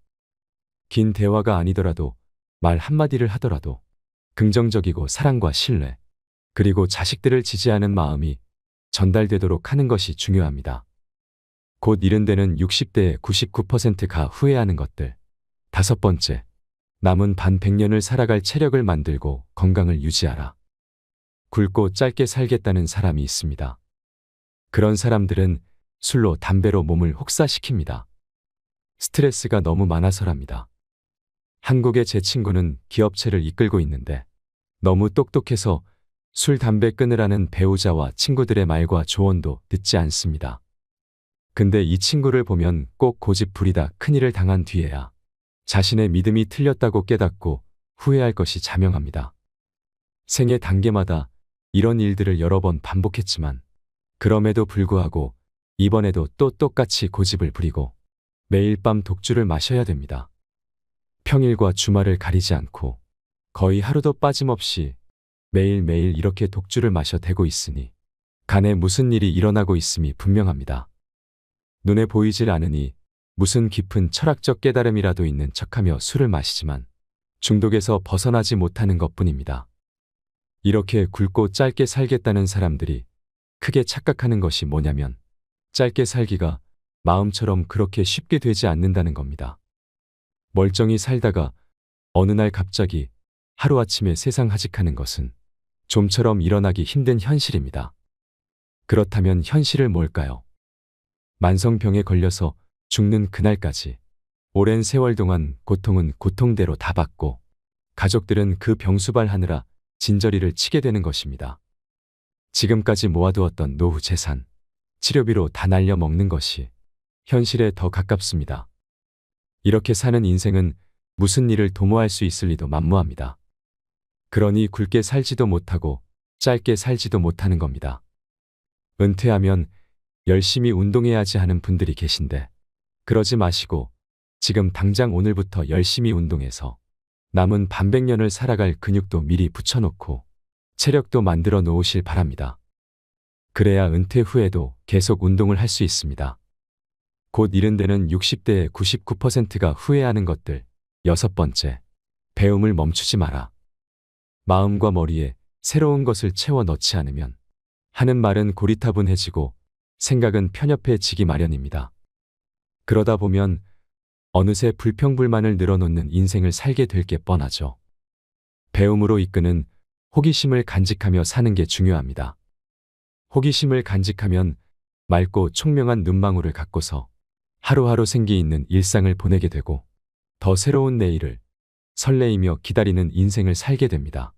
긴 대화가 아니더라도 말 한마디를 하더라도 긍정적이고 사랑과 신뢰, 그리고 자식들을 지지하는 마음이 전달되도록 하는 것이 중요합니다. 곧 이른 데는 60대의 99%가 후회하는 것들. 다섯 번째, 남은 반 100년을 살아갈 체력을 만들고 건강을 유지하라. 굵고 짧게 살겠다는 사람이 있습니다. 그런 사람들은 술로 담배로 몸을 혹사시킵니다. 스트레스가 너무 많아서랍니다. 한국의 제 친구는 기업체를 이끌고 있는데 너무 똑똑해서 술, 담배 끊으라는 배우자와 친구들의 말과 조언도 듣지 않습니다. 근데 이 친구를 보면 꼭 고집 부리다 큰일을 당한 뒤에야 자신의 믿음이 틀렸다고 깨닫고 후회할 것이 자명합니다. 생애 단계마다 이런 일들을 여러 번 반복했지만 그럼에도 불구하고 이번에도 또 똑같이 고집을 부리고 매일 밤 독주를 마셔야 됩니다. 평일과 주말을 가리지 않고 거의 하루도 빠짐없이 매일매일 이렇게 독주를 마셔 대고 있으니 간에 무슨 일이 일어나고 있음이 분명합니다. 눈에 보이질 않으니 무슨 깊은 철학적 깨달음이라도 있는 척하며 술을 마시지만 중독에서 벗어나지 못하는 것뿐입니다. 이렇게 굵고 짧게 살겠다는 사람들이 크게 착각하는 것이 뭐냐면 짧게 살기가 마음처럼 그렇게 쉽게 되지 않는다는 겁니다. 멀쩡히 살다가 어느 날 갑자기 하루아침에 세상 하직하는 것은 좀처럼 일어나기 힘든 현실입니다. 그렇다면 현실은 뭘까요? 만성병에 걸려서 죽는 그날까지 오랜 세월 동안 고통은 고통대로 다 받고 가족들은 그 병수발하느라 진저리를 치게 되는 것입니다. 지금까지 모아두었던 노후 재산, 치료비로 다 날려 먹는 것이 현실에 더 가깝습니다. 이렇게 사는 인생은 무슨 일을 도모할 수 있을 리도 만무합니다. 그러니 굵게 살지도 못하고 짧게 살지도 못하는 겁니다. 은퇴하면 열심히 운동해야지 하는 분들이 계신데 그러지 마시고 지금 당장 오늘부터 열심히 운동해서 남은 반백년을 살아갈 근육도 미리 붙여놓고 체력도 만들어 놓으실 바랍니다. 그래야 은퇴 후에도 계속 운동을 할 수 있습니다. 곧 이른 데는 60대의 99%가 후회하는 것들. 6번째, 배움을 멈추지 마라. 마음과 머리에 새로운 것을 채워 넣지 않으면 하는 말은 고리타분해지고 생각은 편협해지기 마련입니다. 그러다 보면 어느새 불평불만을 늘어놓는 인생을 살게 될 게 뻔하죠. 배움으로 이끄는 호기심을 간직하며 사는 게 중요합니다. 호기심을 간직하면 맑고 총명한 눈망울을 갖고서 하루하루 생기 있는 일상을 보내게 되고 더 새로운 내일을 설레이며 기다리는 인생을 살게 됩니다.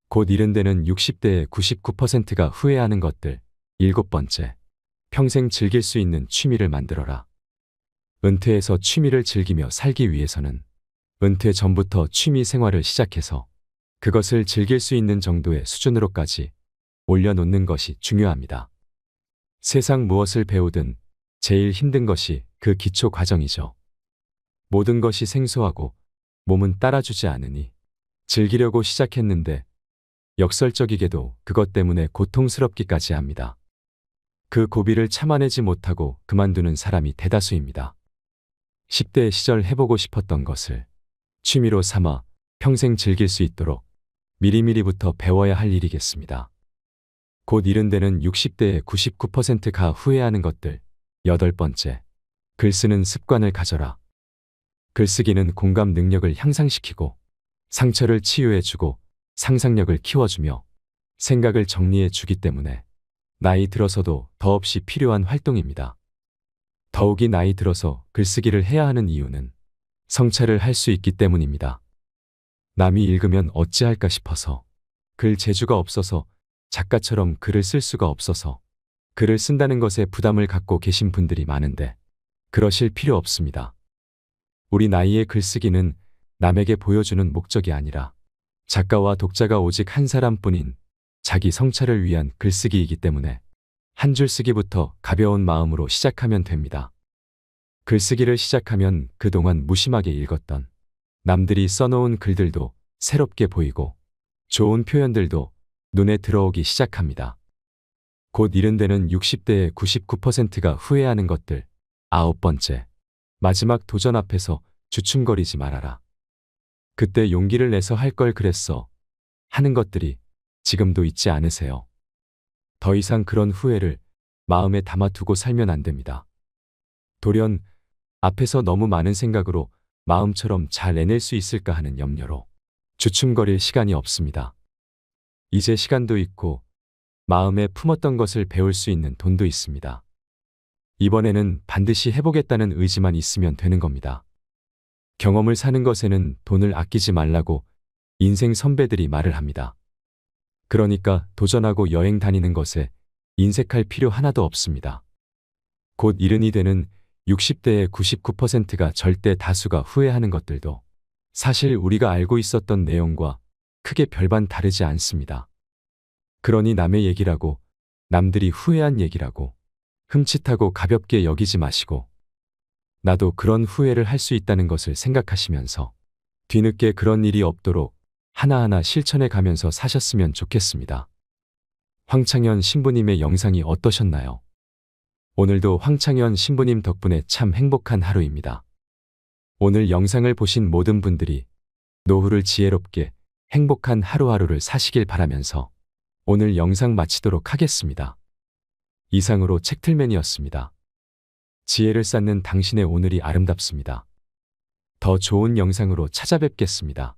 곧 이른 데는 60대의 99%가 후회하는 것들. 7번째, 평생 즐길 수 있는 취미를 만들어라. 은퇴해서 취미를 즐기며 살기 위해서는 은퇴 전부터 취미 생활을 시작해서 그것을 즐길 수 있는 정도의 수준으로까지 올려놓는 것이 중요합니다. 세상 무엇을 배우든 제일 힘든 것이 그 기초 과정이죠. 모든 것이 생소하고 몸은 따라주지 않으니 즐기려고 시작했는데 역설적이게도 그것 때문에 고통스럽기까지 합니다. 그 고비를 참아내지 못하고 그만두는 사람이 대다수입니다. 10대 시절 해보고 싶었던 것을 취미로 삼아 평생 즐길 수 있도록 미리미리부터 배워야 할 일이겠습니다. 곧 이른 데는 60대의 99%가 후회하는 것들. 8번째, 글쓰는 습관을 가져라. 글쓰기는 공감 능력을 향상시키고 상처를 치유해주고 상상력을 키워주며 생각을 정리해주기 때문에 나이 들어서도 더없이 필요한 활동입니다. 더욱이 나이 들어서 글쓰기를 해야 하는 이유는 성찰을 할 수 있기 때문입니다. 남이 읽으면 어찌할까 싶어서, 글 재주가 없어서, 작가처럼 글을 쓸 수가 없어서 글을 쓴다는 것에 부담을 갖고 계신 분들이 많은데 그러실 필요 없습니다. 우리 나이의 글쓰기는 남에게 보여주는 목적이 아니라 작가와 독자가 오직 한 사람뿐인 자기 성찰을 위한 글쓰기이기 때문에 한 줄 쓰기부터 가벼운 마음으로 시작하면 됩니다. 글쓰기를 시작하면 그동안 무심하게 읽었던 남들이 써놓은 글들도 새롭게 보이고 좋은 표현들도 눈에 들어오기 시작합니다. 곧 이른 데는 60대의 99%가 후회하는 것들. 9번째, 마지막 도전 앞에서 주춤거리지 말아라. 그때 용기를 내서 할 걸 그랬어 하는 것들이 지금도 있지 않으세요? 더 이상 그런 후회를 마음에 담아두고 살면 안 됩니다. 돌연 앞에서 너무 많은 생각으로 마음처럼 잘 해낼 수 있을까 하는 염려로 주춤거릴 시간이 없습니다. 이제 시간도 있고 마음에 품었던 것을 배울 수 있는 돈도 있습니다. 이번에는 반드시 해보겠다는 의지만 있으면 되는 겁니다. 경험을 사는 것에는 돈을 아끼지 말라고 인생 선배들이 말을 합니다. 그러니까 도전하고 여행 다니는 것에 인색할 필요 하나도 없습니다. 곧 이른이 되는 60대의 99%가 절대 다수가 후회하는 것들도 사실 우리가 알고 있었던 내용과 크게 별반 다르지 않습니다. 그러니 남의 얘기라고, 남들이 후회한 얘기라고 흠칫하고 가볍게 여기지 마시고 나도 그런 후회를 할 수 있다는 것을 생각하시면서 뒤늦게 그런 일이 없도록 하나하나 실천해 가면서 사셨으면 좋겠습니다. 황창현 신부님의 영상이 어떠셨나요? 오늘도 황창현 신부님 덕분에 참 행복한 하루입니다. 오늘 영상을 보신 모든 분들이 노후를 지혜롭게 행복한 하루하루를 사시길 바라면서 오늘 영상 마치도록 하겠습니다. 이상으로 책틀맨이었습니다. 지혜를 쌓는 당신의 오늘이 아름답습니다. 더 좋은 영상으로 찾아뵙겠습니다.